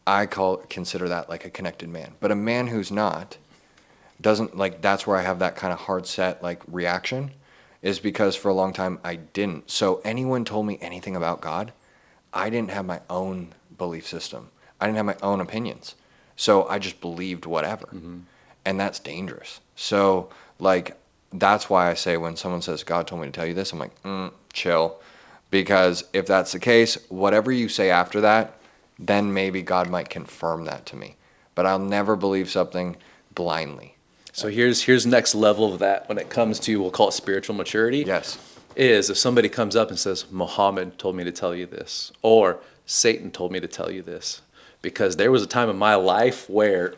I consider that like a connected man. But a man who's not doesn't like, that's where I have that kind of hard set like reaction, is because for a long time I didn't. So anyone told me anything about God, I didn't have my own belief system. I didn't have my own opinions. So I just believed whatever. And that's dangerous. So like, that's why I say when someone says, God told me to tell you this, I'm like, chill. Because if that's the case, whatever you say after that, then maybe God might confirm that to me. But I'll never believe something blindly. So here's next level of that when it comes to, we'll call it spiritual maturity. Yes. Is if somebody comes up and says, Muhammad told me to tell you this, or Satan told me to tell you this. Because there was a time in my life where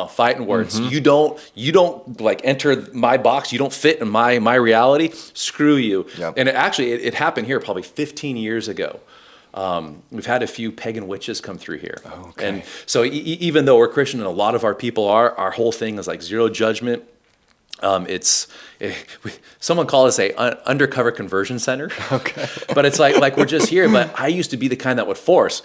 fighting words. You don't like enter my box. You don't fit in my reality. Screw you. Yep. And it happened here probably 15 years ago. We've had a few pagan witches come through here. Okay. And so even though we're Christian and a lot of our people are, our whole thing is like zero judgment. Someone called us a undercover conversion center. Okay. But it's like we're just here. But I used to be the kind that would force.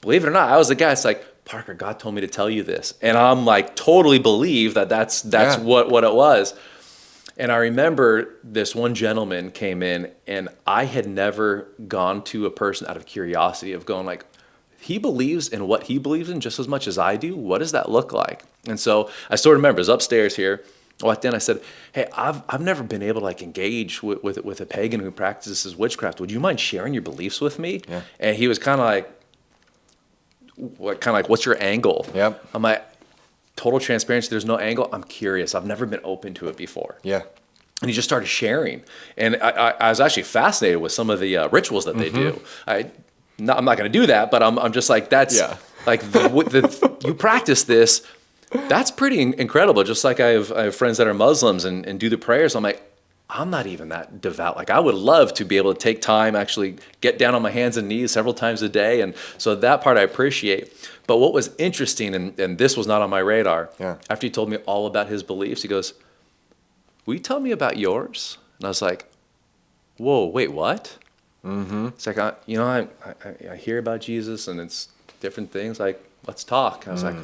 Believe it or not, I was the guy. It's like, Parker, God told me to tell you this, and I'm like totally believe that's Yeah. what it was. And I remember this one gentleman came in, and I had never gone to a person out of curiosity of going like, he believes in what he believes in just as much as I do. What does that look like? And so I still remember, it was upstairs here. I walked in, I said, hey, I've never been able to like engage with a pagan who practices witchcraft. Would you mind sharing your beliefs with me? Yeah. And he was kind of like, what's your angle? Yep. I'm like, total transparency, there's no angle. I'm curious. I've never been open to it before. Yeah. And he just started sharing. And I was actually fascinated with some of the rituals that they do. I'm not going to do that, but I'm just like, that's like, you practice this. That's pretty incredible. Just like I have friends that are Muslims and do the prayers. I'm like, I'm not even that devout. Like I would love to be able to take time, actually get down on my hands and knees several times a day. And so that part I appreciate. But what was interesting, and this was not on my radar, Yeah. after he told me all about his beliefs, he goes, will you tell me about yours? And I was like, whoa, wait, what? Mm-hmm. It's like, I hear about Jesus and it's different things. Like, let's talk. I was like,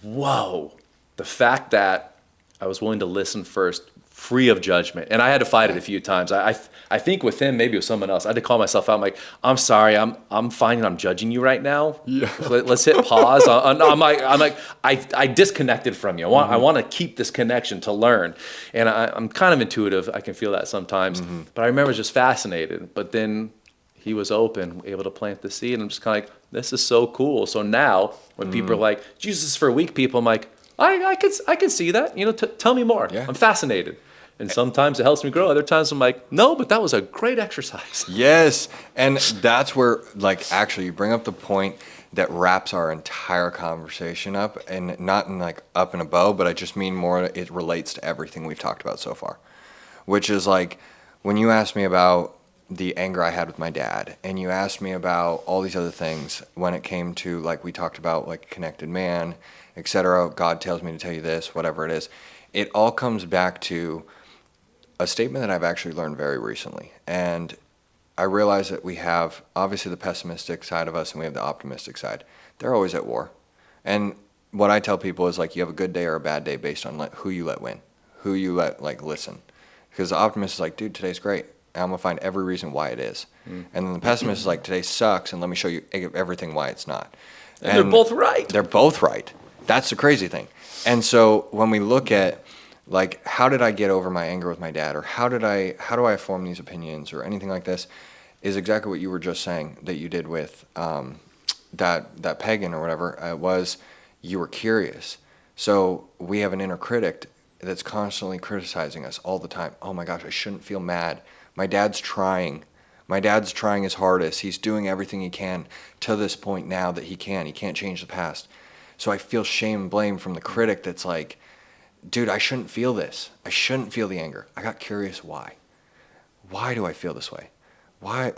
whoa. The fact that I was willing to listen first, free of judgment. And I had to fight it a few times. I think with him, maybe with someone else, I had to call myself out. I'm like, I'm sorry, I'm finding I'm judging you right now. Yeah. Let's hit pause. I disconnected from you. I want to keep this connection to learn. And I'm kind of intuitive. I can feel that sometimes. But I remember just fascinated. But then he was open, able to plant the seed. And I'm just kind of like, this is so cool. So now when people are like, Jesus is for weak people, I'm like, I can see that. Tell me more. Yeah. I'm fascinated. And sometimes it helps me grow. Other times I'm like, no, but that was a great exercise. Yes. And that's where, like, actually, you bring up the point that wraps our entire conversation up, and not in like up in a bow, but I just mean more it relates to everything we've talked about so far, which is like when you asked me about the anger I had with my dad, and you asked me about all these other things when it came to, like, we talked about like connected man, etc. God tells me to tell you this, whatever it is. It all comes back to a statement that I've actually learned very recently. And I realize that we have obviously the pessimistic side of us and we have the optimistic side. They're always at war. And what I tell people is, like, you have a good day or a bad day based on who you let win, who you let listen. Because the optimist is like, dude, today's great. And I'm going to find every reason why it is. And then the pessimist is like, today sucks, and let me show you everything why it's not. And they're both right. They're both right. That's the crazy thing. And so when we look at, like, how did I get over my anger with my dad, or how do I form these opinions, or anything like this, is exactly what you were just saying that you did with that pagan or whatever. Was you were curious. So we have an inner critic that's constantly criticizing us all the time. Oh my gosh, I shouldn't feel mad. My dad's trying. My dad's trying his hardest. He's doing everything he can to this point now that he can. He can't change the past. So I feel shame and blame from the critic that's like, dude, I shouldn't feel this. I shouldn't feel the anger. I got curious why. Why do I feel this way? Why?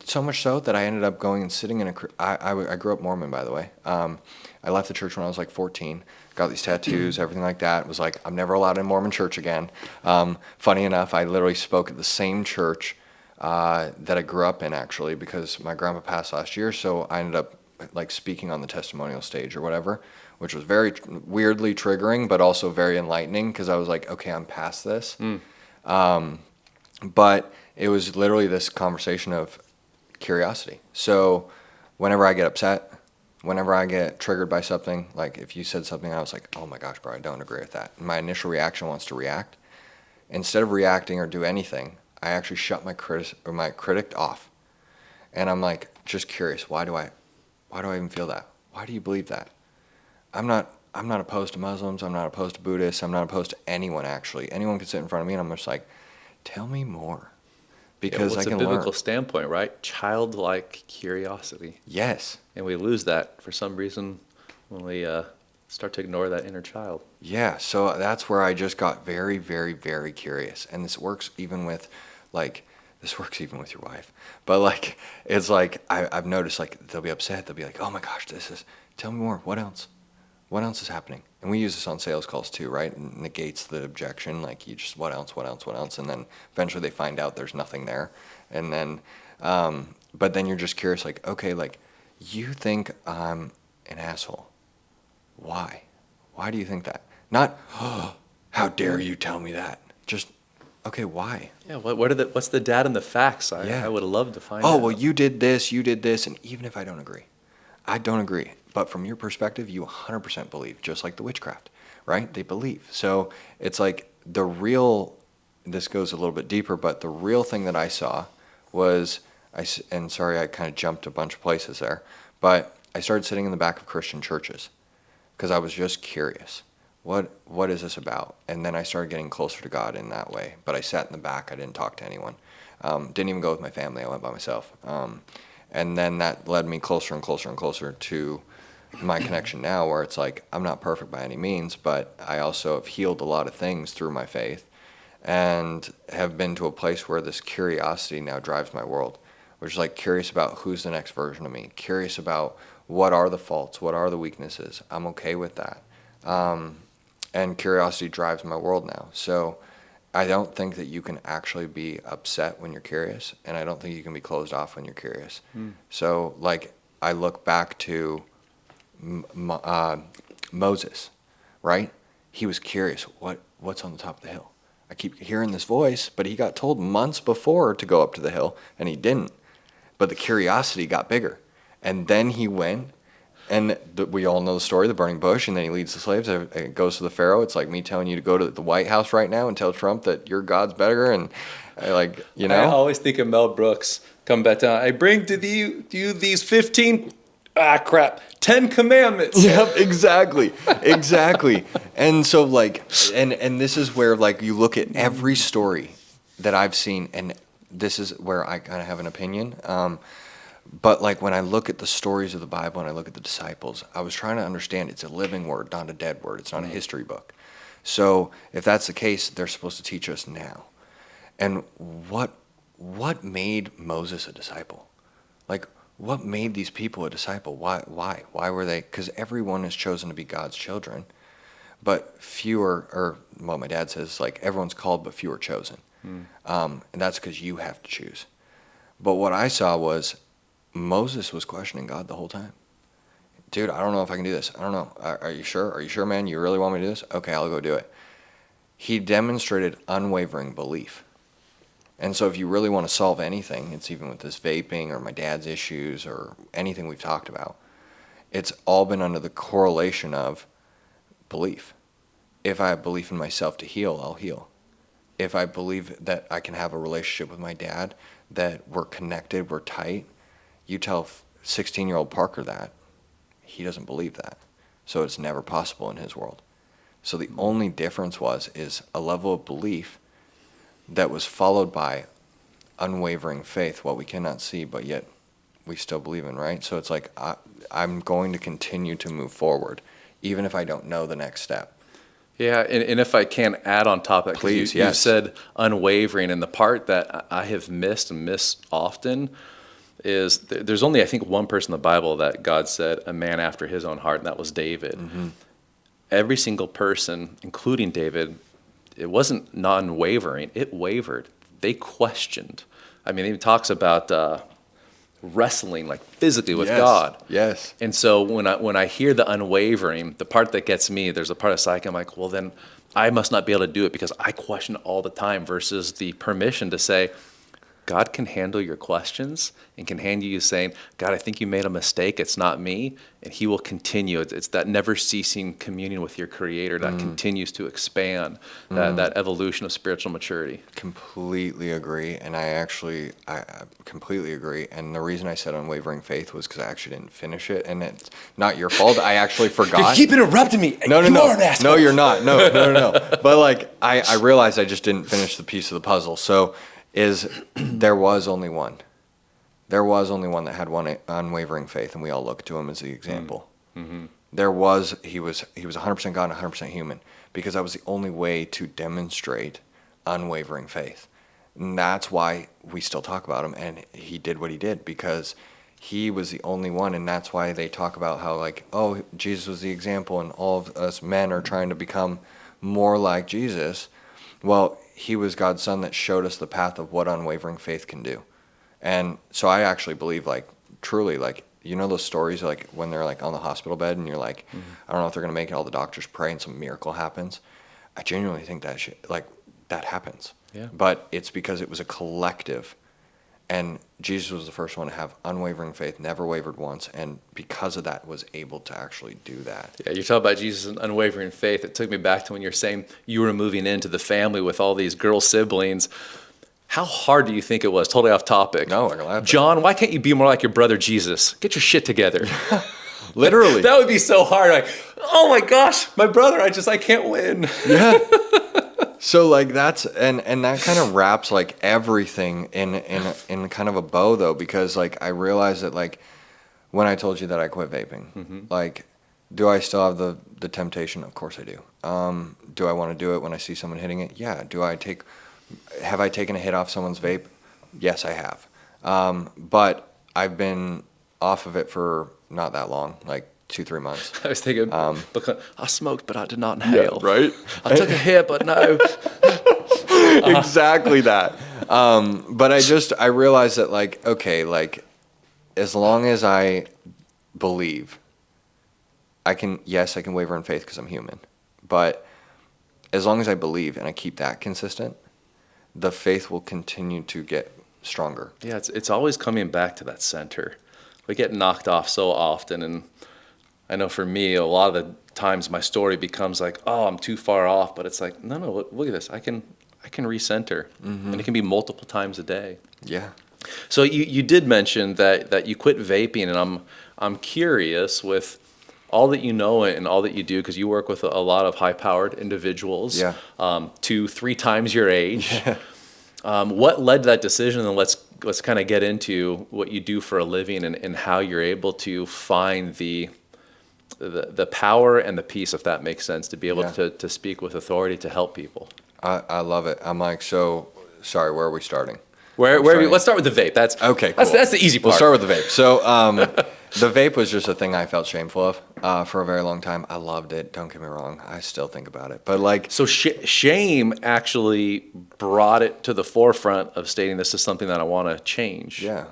So much so that I ended up going and sitting in I grew up Mormon, by the way. I left the church when I was like 14. Got these tattoos, everything like that. It was like, I'm never allowed in Mormon church again. Funny enough, I literally spoke at the same church that I grew up in, actually, because my grandpa passed last year. So I ended up like speaking on the testimonial stage or whatever, which was very weirdly triggering, but also very enlightening, because I was like, okay, I'm past this. But it was literally this conversation of curiosity. So whenever I get upset, whenever I get triggered by something, like if you said something, I was like, oh my gosh, bro, I don't agree with that. And my initial reaction wants to react. Instead of reacting or do anything, I actually shut my critic off. And I'm like, just curious, why do I even feel that? Why do you believe that? I'm not opposed to Muslims. I'm not opposed to Buddhists. I'm not opposed to anyone, actually. Anyone can sit in front of me, and I'm just like, tell me more, because I can learn. It's a biblical standpoint, right? Childlike curiosity. Yes. And we lose that for some reason when we start to ignore that inner child. Yeah, so that's where I just got very, very, very curious. And this works even with your wife. But like, it's like, I've noticed, like, they'll be upset. They'll be like, oh my gosh, tell me more. What else? What else is happening? And we use this on sales calls too, right? It negates the objection. Like, you just, what else? And then eventually they find out there's nothing there. And then, but then you're just curious, like, okay, like, you think I'm an asshole. Why? Why do you think that? Not, oh, how dare you tell me that? Just, okay, why? Yeah, what's the data and the facts? I would love to find out. Oh, well, you did this, and even if I don't agree. But from your perspective, you 100% believe, just like the witchcraft, right? They believe. So it's like this goes a little bit deeper, but the real thing that I saw was, and sorry, I kind of jumped a bunch of places there, but I started sitting in the back of Christian churches because I was just curious. What is this about? And then I started getting closer to God in that way. But I sat in the back. I didn't talk to anyone. Didn't even go with my family. I went by myself. And then that led me closer and closer and closer to my connection now, where it's like, I'm not perfect by any means, but I also have healed a lot of things through my faith. and have been to a place where this curiosity now drives my world, which is like curious about who's the next version of me, curious about what are the faults, what are the weaknesses. I'm okay with that. And curiosity drives my world now. So I don't think that you can actually be upset when you're curious, and I don't think you can be closed off when you're curious. So like I look back to Moses, right? He was curious, what's on the top of the hill? I keep hearing this voice, but he got told months before to go up to the hill, and he didn't. But the curiosity got bigger. And then he went, and we all know the story, the burning bush, and then he leads the slaves. It goes to the Pharaoh. It's like me telling you to go to the White House right now and tell Trump that your God's better, and like, you know? I always think of Mel Brooks come back down. I bring to you these 10 commandments. Yep, exactly. And so like, and this is where like you look at every story that I've seen, and this is where I kind of have an opinion. But like when I look at the stories of the Bible and I look at the disciples, I was trying to understand it's a living word, not a dead word. It's not a history book. So if that's the case, they're supposed to teach us now. And what made Moses a disciple? Like, what made these people a disciple? Why were they? Because everyone is chosen to be God's children, but fewer, or what my dad says, like everyone's called, but few are chosen. And that's because you have to choose. But what I saw was Moses was questioning God the whole time. Dude, I don't know if I can do this. I don't know. Are you sure? Are you sure, man? You really want me to do this? Okay, I'll go do it. He demonstrated unwavering belief. And so if you really want to solve anything, it's even with this vaping or my dad's issues or anything we've talked about, it's all been under the correlation of belief. If I have belief in myself to heal, I'll heal. If I believe that I can have a relationship with my dad, that we're connected, we're tight, you tell 16-year-old Parker that, he doesn't believe that. So it's never possible in his world. So the only difference is a level of belief that was followed by unwavering faith, what we cannot see, but yet we still believe in, right? So it's like I'm going to continue to move forward, even if I don't know the next step. Yeah, and if I can add on top of that, Please, you yes. said unwavering, and the part that I have missed and miss often is there's only, I think, one person in the Bible that God said, a man after his own heart, and that was David. Mm-hmm. Every single person, including David, it wasn't non-wavering, it wavered. They questioned. I mean, he talks about wrestling, like physically with God. Yes. And so when I hear the unwavering, the part that gets me, there's a part of psyche, I'm like, well, then I must not be able to do it because I question all the time, versus the permission to say, God can handle your questions and can handle you saying, God, I think you made a mistake. It's not me. And he will continue. It's that never ceasing communion with your creator that continues to expand that evolution of spiritual maturity. Completely agree. And I completely agree. And the reason I said unwavering faith was because I actually didn't finish it. And it's not your fault. I actually forgot. You keep interrupting me. No. You are an asshole. No, you're not. No. But like, I realized I just didn't finish the piece of the puzzle. So there was only one. There was only one that had one unwavering faith, and we all look to him as the example. Mm-hmm. He was 100% God and 100% human, because that was the only way to demonstrate unwavering faith. And that's why we still talk about him, and he did what he did, because he was the only one, and that's why they talk about how, like, oh, Jesus was the example, and all of us men are trying to become more like Jesus. Well, he was God's son that showed us the path of what unwavering faith can do. And so I actually believe, like, truly, like, you know those stories, like, when they're, like, on the hospital bed and you're like, I don't know if they're going to make it, all the doctors pray and some miracle happens. I genuinely think that happens. Yeah. But it's because it was a collective. And Jesus was the first one to have unwavering faith, never wavered once, and because of that was able to actually do that. Yeah, you're talking about Jesus and unwavering faith. It took me back to when you're saying you were moving into the family with all these girl siblings. How hard do you think it was? Totally off topic. No, I can laugh. John, why can't you be more like your brother Jesus? Get your shit together. Literally. That would be so hard. Like, oh my gosh, my brother, I can't win. Yeah. So like that's and that kind of wraps like everything in kind of a bow, though, because like I realized that, like, when I told you that I quit vaping, like Do I still have the temptation? Of course I do. Do I want to do it when I see someone hitting it? Yeah. Have I taken a hit off someone's vape? Yes, I have. But I've been off of it for not that long, like 2-3 months. I was thinking, because I smoked, but I did not inhale. Right? I took a hit, but no. Exactly that. But I realized that, like, okay, like, as long as I believe, I can waver in faith because I'm human. But as long as I believe and I keep that consistent, the faith will continue to get stronger. Yeah, it's always coming back to that center. We get knocked off so often, and I know for me, a lot of the times my story becomes like, oh, I'm too far off, but it's like, no, look at this. I can recenter, and it can be multiple times a day. Yeah. So you did mention that you quit vaping, and I'm curious with all that you know and all that you do, because you work with a lot of high-powered individuals, 2-3 times your age. Yeah. What led to that decision? And let's kind of get into what you do for a living and how you're able to find the power and the peace, if that makes sense, to be able to speak with authority to help people. I love it. I'm like, so sorry, where are we starting? Let's start with the vape. That's okay. Cool. That's the easy part. We'll start with the vape. So the vape was just a thing I felt shameful of for a very long time. I loved it. Don't get me wrong. I still think about it. But like, so shame actually brought it to the forefront of stating this is something that I want to change. Yeah.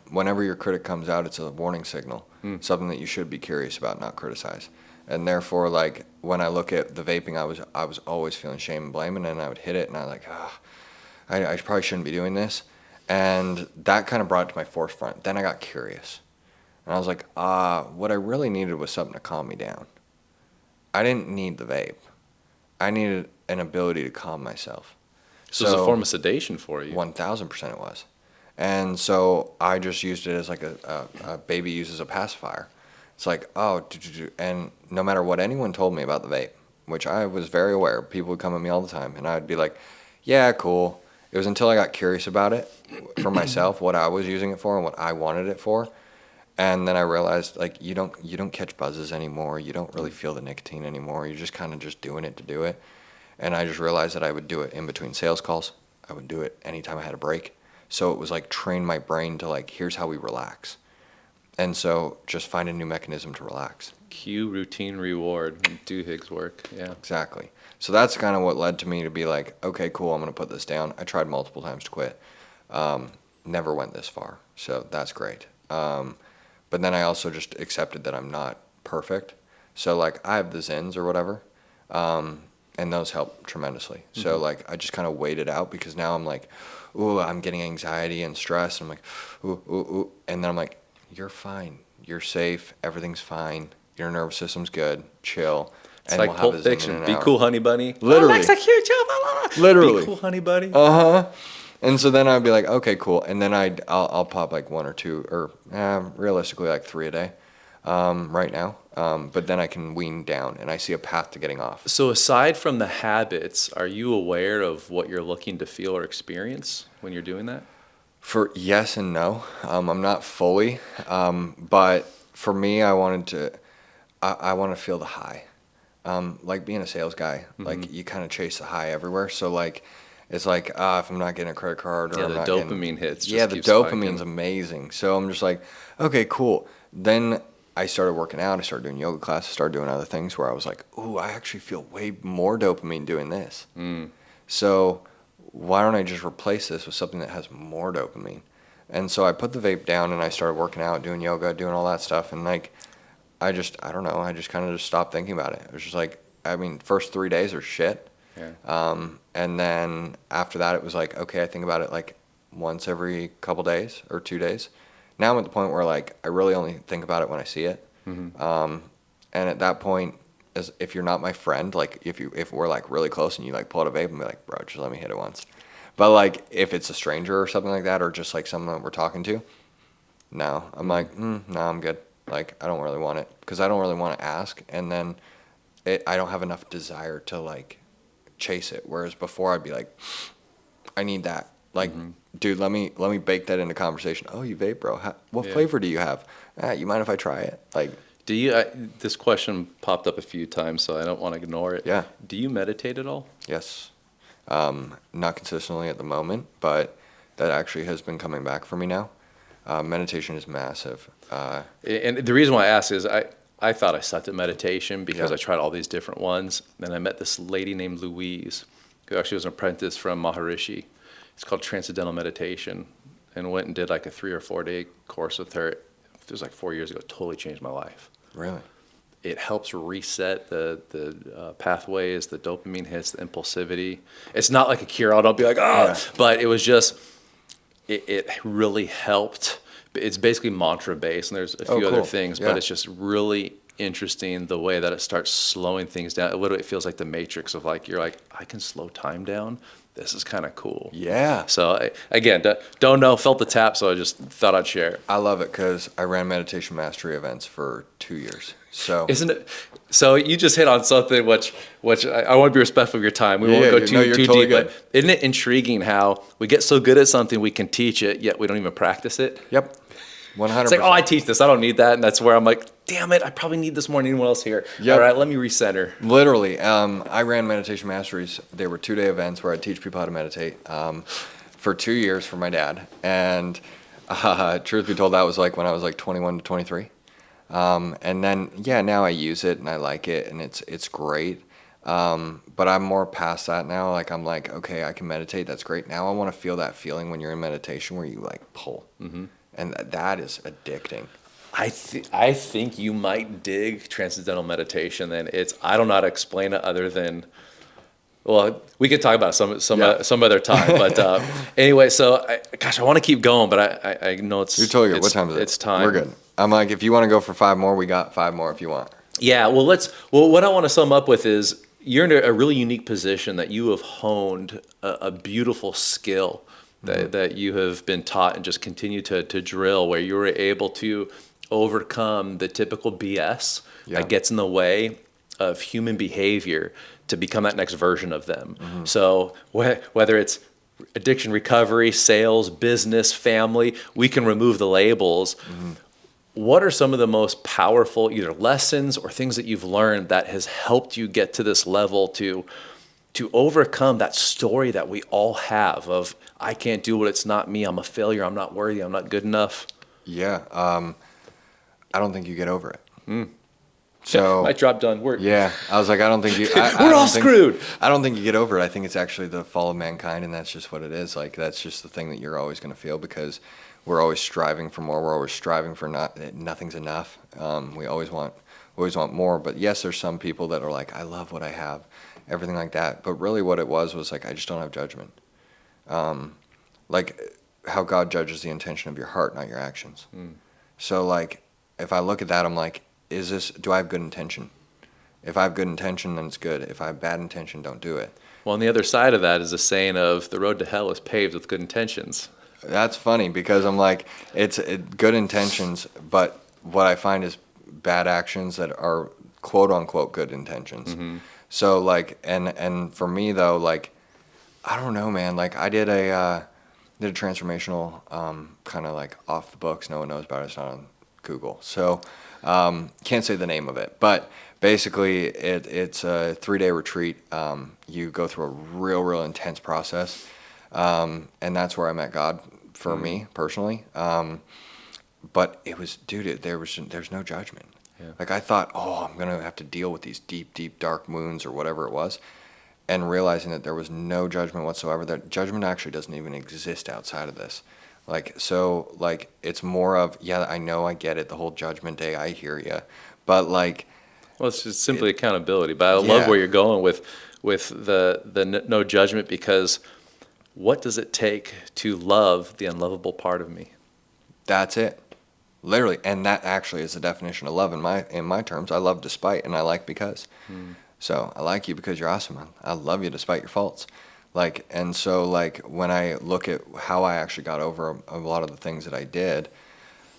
Whenever your critic comes out, it's a warning signal, something that you should be curious about, not criticize. And therefore, like, when I look at the vaping, I was always feeling shame and blame, and then I would hit it, and I like, I probably shouldn't be doing this. And that kind of brought it to my forefront. Then I got curious. And I was like, what I really needed was something to calm me down. I didn't need the vape. I needed an ability to calm myself. So it was a form of sedation for you. 1,000% it was. And so I just used it as like a baby uses a pacifier. It's like, and no matter what anyone told me about the vape, which I was very aware, people would come at me all the time, and I'd be like, yeah, cool. It was until I got curious about it for myself, what I was using it for and what I wanted it for. And then I realized, like, you don't catch buzzes anymore. You don't really feel the nicotine anymore. You're just kind of just doing it to do it. And I just realized that I would do it in between sales calls. I would do it anytime I had a break. So it was like train my brain to like, here's how we relax. And so just find a new mechanism to relax. Cue, routine, reward, do Higgs work. Yeah. Exactly. So that's kind of what led to me to be like, okay, cool, I'm going to put this down. I tried multiple times to quit. Never went this far. So that's great. But then I also just accepted that I'm not perfect. So like I have the Zins or whatever. And those help tremendously. Mm-hmm. So like I just kind of wait it out because now I'm like, ooh, I'm getting anxiety and stress. And I'm like, ooh. And then I'm like, you're fine. You're safe. Everything's fine. Your nervous system's good. Chill. It's and like we'll Pulp Fiction. Be cool, honey bunny. Literally. Literally. Be cool, honey buddy. And so then I'd be like, okay, cool. And then I'll pop like 1 or 2 or realistically like 3 a day right now. But then I can wean down and I see a path to getting off. So aside from the habits, are you aware of what you're looking to feel or experience when you're doing that? For yes and no. I'm not fully. But for me, I want to feel the high. Like being a sales guy, like you kind of chase the high everywhere. So like, it's like, if I'm not getting a credit card or I'm the not dopamine hits. Yeah, the dopamine's amazing. So I'm just like, okay, cool. Then I started working out. I started doing yoga classes, started doing other things where I was like, ooh, I actually feel way more dopamine doing this. So why don't I just replace this with something that has more dopamine? And so I put the vape down and I started working out, doing yoga, doing all that stuff. And like, I don't know. I just kind of just stopped thinking about it. It was just like, first 3 days are shit. Yeah. And then after that, it was like, okay, I think about it like once every couple days or 2 days. Now I'm at the point where like I really only think about it when I see it. And at that point, as if you're not my friend, like if we're like really close and you like pull out a vape and be like, bro, just let me hit it once. But like if it's a stranger or something like that, or just like someone that we're talking to, no, I'm like, no, I'm good. Like I don't really want it because I don't really want to ask, and then I don't have enough desire to like chase it. Whereas before I'd be like, I need that. Like, dude, let me bake that into conversation. Oh, you vape, bro? What flavor do you have? You mind if I try it? Like, Do you? This question popped up a few times, so I don't want to ignore it. Yeah. Do you meditate at all? Yes. Not consistently at the moment, but that actually has been coming back for me now. Meditation is massive. And the reason why I ask is I thought I sucked at meditation because Yeah. I tried all these different ones. Then I met this lady named Louise, who actually was an apprentice from Maharishi. It's called Transcendental Meditation, and went and did like a 3 or 4 day course with her. It was like 4 years ago. It totally changed my life. Really? It helps reset the pathways, the dopamine hits, the impulsivity. It's not like a cure-all. Don't be like, Yeah. but it was just, it really helped. It's basically mantra-based, and there's a few other cool. things, Yeah. but it's just really interesting the way that it starts slowing things down. It literally feels like the Matrix of like, you're like, I can slow time down. This is kind of cool. Yeah. So again, don't know, felt the tap, so I just thought I'd share it. I love it because I ran meditation mastery events for 2 years. So Isn't it? So you just hit on something which I want to be respectful of your time. We won't Yeah, go no, too you're too totally deep, good. but isn't it intriguing how we get so good at something we can teach it, yet we don't even practice it? yep, 100%. It's like, oh, I teach this. I don't need that, and that's where I'm like, damn it, I probably need this more than anyone else here. Yep. All right, let me recenter. Literally, I ran meditation masteries. They were 2-day events where I teach people how to meditate for 2 years for my dad. And truth be told, that was like when I was like 21 to 23. And then, yeah, now I use it and I like it and it's great. But I'm more past that now. Like, I'm like, okay, I can meditate. That's great. Now I want to feel that feeling when you're in meditation where you like pull. Mm-hmm. And that is addicting. I think you might dig transcendental meditation. Then I don't know how to explain it other than, well, we could talk about it some other time. But anyway, so I want to keep going, but I know it's. You're totally good. What time is it? It's time. We're good. I'm like, if you want to go for 5 more, we got 5 more if you want. Yeah, well, what I want to sum up with is you're in a really unique position that you have honed a beautiful skill that you have been taught and just continue to drill, where you were able to overcome the typical BS that gets in the way of human behavior to become that next version of them. Mm-hmm. So whether it's addiction recovery, sales, business, family, we can remove the labels. Mm-hmm. What are some of the most powerful either lessons or things that you've learned that has helped you get to this level to overcome that story that we all have of, I can't do it, it's not me, I'm a failure, I'm not worthy, I'm not good enough? Yeah. I don't think you get over it. So Mic drop done. yeah, I was like, I don't think you. We're all screwed. I don't think you get over it. I think it's actually the fall of mankind, and that's just what it is. Like, that's just the thing that you're always going to feel because we're always striving for more. We're always striving for nothing's enough. We always want more. But yes, there's some people that are like, I love what I have, everything like that. But really, what it was like, I just don't have judgment. Like how God judges the intention of your heart, not your actions. So like, if I look at that, I'm like, do I have good intention? If I have good intention, then it's good. If I have bad intention, don't do it. Well, on the other side of that is the saying of the road to hell is paved with good intentions. That's funny because I'm like, it's good intentions, but what I find is bad actions that are quote unquote good intentions. Mm-hmm. So like, and for me though, like, I don't know, man. Like I did a transformational kind of like off the books. No one knows about it. It's not on Google. So can't say the name of it, but basically it's a 3-day retreat. You go through a real intense process. And that's where I met God for me personally. But it was, dude, there's no judgment. Yeah. Like I thought, I'm going to have to deal with these deep, dark wounds or whatever it was. And realizing that there was no judgment whatsoever, that judgment actually doesn't even exist outside of this. Like, so like, it's more of, yeah, I know, I get it. The whole judgment day, I hear you. But like, well, it's just simply accountability. But I love where you're going with the no judgment, because what does it take to love the unlovable part of me? That's it. Literally. And that actually is the definition of love in my terms. I love despite and I like because. So I like you because you're awesome. I love you despite your faults. Like, and so like when I look at how I actually got over a lot of the things that I did,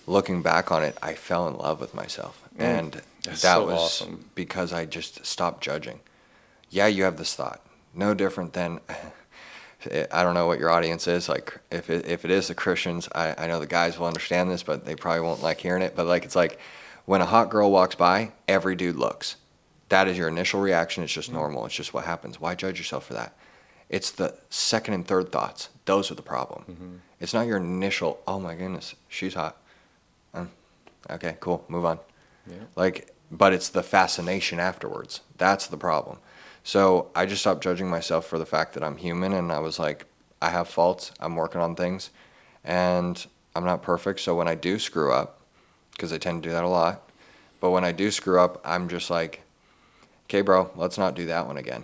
looking back on it, I fell in love with myself. And that was awesome. Because I just stopped judging. Yeah, you have this thought. No different than, I don't know what your audience is. Like if it is the Christians, I know the guys will understand this, but they probably won't like hearing it. But like, it's like When a hot girl walks by, every dude looks. That is your initial reaction. It's just normal. It's just what happens. Why judge yourself for that? It's the second and third thoughts. Those are the problem. It's not your initial, oh my goodness, she's hot. Okay, cool, move on. Yeah. But it's the fascination afterwards. That's the problem. So I just stopped judging myself for the fact that I'm human, and I was like, I have faults. I'm working on things, and I'm not perfect. So when I do screw up, because I tend to do that a lot, but when I do screw up, I'm just like, okay, bro, let's not do that one again.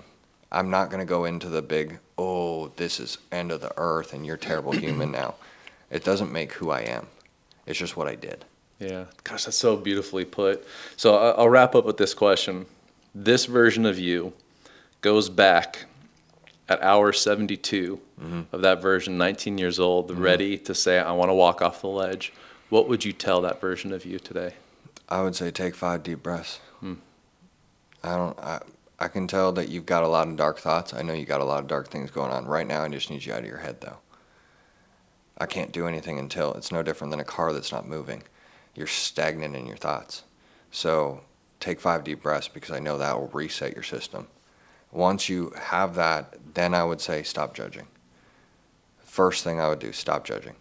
I'm not going to go into the big, oh, this is end of the earth and you're a terrible human now. It doesn't make who I am. It's just what I did. Yeah, gosh, that's so beautifully put. So I'll wrap up with this question. This version of you goes back at hour 72 of that version, 19 years old, ready to say, I want to walk off the ledge. What would you tell that version of you today? I would say take 5 deep breaths. I can tell that you've got a lot of dark thoughts. I know you got a lot of dark things going on. Right now, I just need you out of your head, though. I can't do anything until it's no different than a car that's not moving. You're stagnant in your thoughts. So take 5 deep breaths because I know that will reset your system. Once you have that, then I would say stop judging. First thing I would do, stop judging.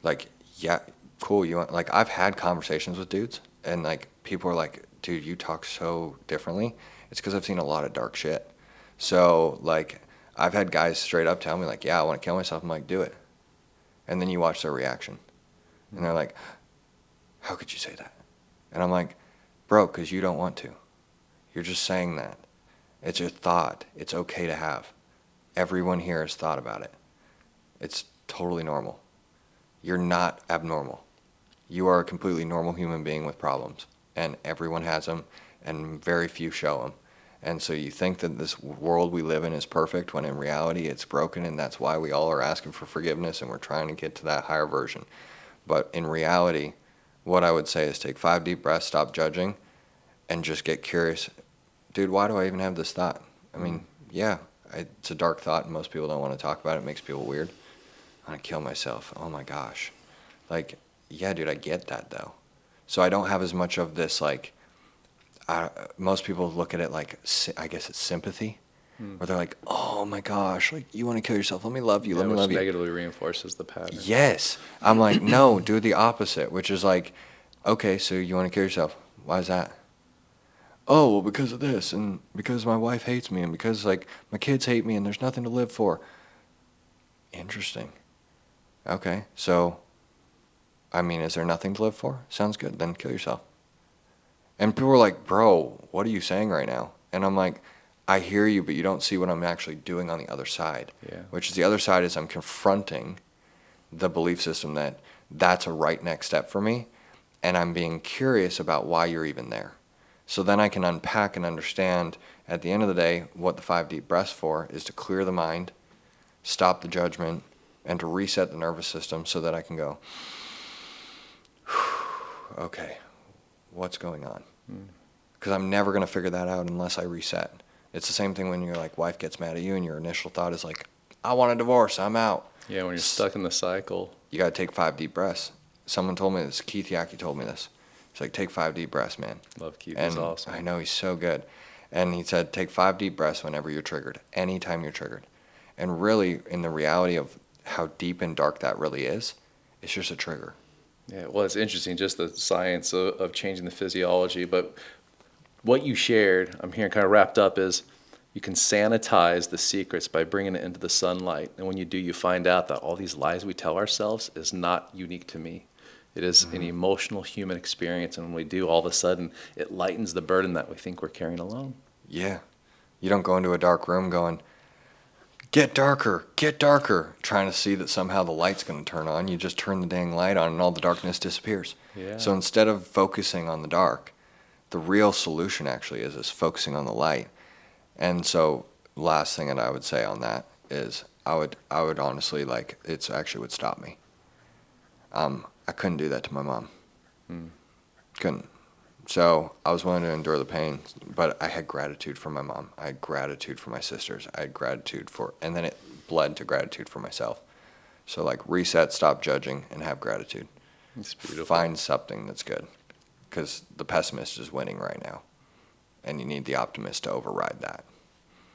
Like, yeah, cool. I've had conversations with dudes, and like people are like, dude, you talk so differently. It's because I've seen a lot of dark shit. So like, I've had guys straight up tell me like, yeah, I want to kill myself. I'm like, do it. And then you watch their reaction, and they're like, how could you say that? And I'm like, bro, because you don't want to. You're just saying that. It's a thought. It's okay to have. Everyone here has thought about it. It's totally normal. You're not abnormal. You are a completely normal human being with problems, and everyone has them, and very few show them. And so you think that this world we live in is perfect, when in reality it's broken, and that's why we all are asking for forgiveness, and we're trying to get to that higher version. But in reality, what I would say is take 5 deep breaths, stop judging, and just get curious. Dude, why do I even have this thought? I mean, yeah, it's a dark thought, and most people don't want to talk about it. It makes people weird. I want to kill myself. Oh my gosh. Like, yeah, dude, I get that though. So I don't have as much of this, like, most people look at it like, I guess it's sympathy, where they're like, oh my gosh, like, you want to kill yourself? Let me love you. Let me love you. Which negatively reinforces the pattern. Yes. I'm like, no, do the opposite, which is like, okay, so you want to kill yourself. Why is that? Oh, well, because of this, and because my wife hates me, and because, like, my kids hate me, and there's nothing to live for. Interesting. Okay, so, I mean, is there nothing to live for? Sounds good, then kill yourself. And people are like, bro, what are you saying right now? And I'm like, I hear you, but you don't see what I'm actually doing on the other side. Yeah. Which is the other side is I'm confronting the belief system that that's a right next step for me, and I'm being curious about why you're even there. So then I can unpack and understand, at the end of the day, what the 5 deep breaths for is to clear the mind, stop the judgment, and to reset the nervous system so that I can go, okay, what's going on? Because I'm never going to figure that out unless I reset. It's the same thing when your like wife gets mad at you and your initial thought is like, I want a divorce, I'm out. Yeah, when you're stuck in the cycle. You got to take 5 deep breaths. Someone told me this, Keith Yackey told me this. He's like, take 5 deep breaths, man. Love Keith, and he's awesome. I know, he's so good. And he said, take 5 deep breaths whenever you're triggered, anytime you're triggered. And really, in the reality of how deep and dark that really is, it's just a trigger. Yeah, well, it's interesting, just the science of changing the physiology. But what you shared, I'm hearing kind of wrapped up, is you can sanitize the secrets by bringing it into the sunlight. And when you do, you find out that all these lies we tell ourselves is not unique to me. It is an emotional human experience. And when we do, all of a sudden, it lightens the burden that we think we're carrying alone. Yeah. You don't go into a dark room going, get darker, trying to see that somehow the light's going to turn on. You just turn the dang light on and all the darkness disappears. Yeah. So instead of focusing on the dark, the real solution actually is focusing on the light. And so last thing that I would say on that is I would honestly, like, it's actually would stop me. I couldn't do that to my mom. Couldn't. So I was willing to endure the pain, but I had gratitude for my mom. I had gratitude for my sisters. I had gratitude for, and then it bled to gratitude for myself. So like reset, stop judging, and have gratitude. It's beautiful. Find something that's good. because the pessimist is winning right now, and you need the optimist to override that.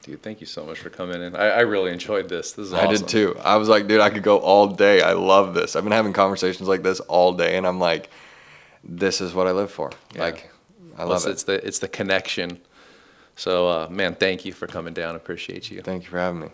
Dude, thank you so much for coming in. I really enjoyed this. This is awesome. I did too. I was like, dude, I could go all day. I love this. I've been having conversations like this all day, and I'm like, this is what I live for. Yeah. Like, I love it. It's the connection. So, man, thank you for coming down. Appreciate you. Thank you for having me.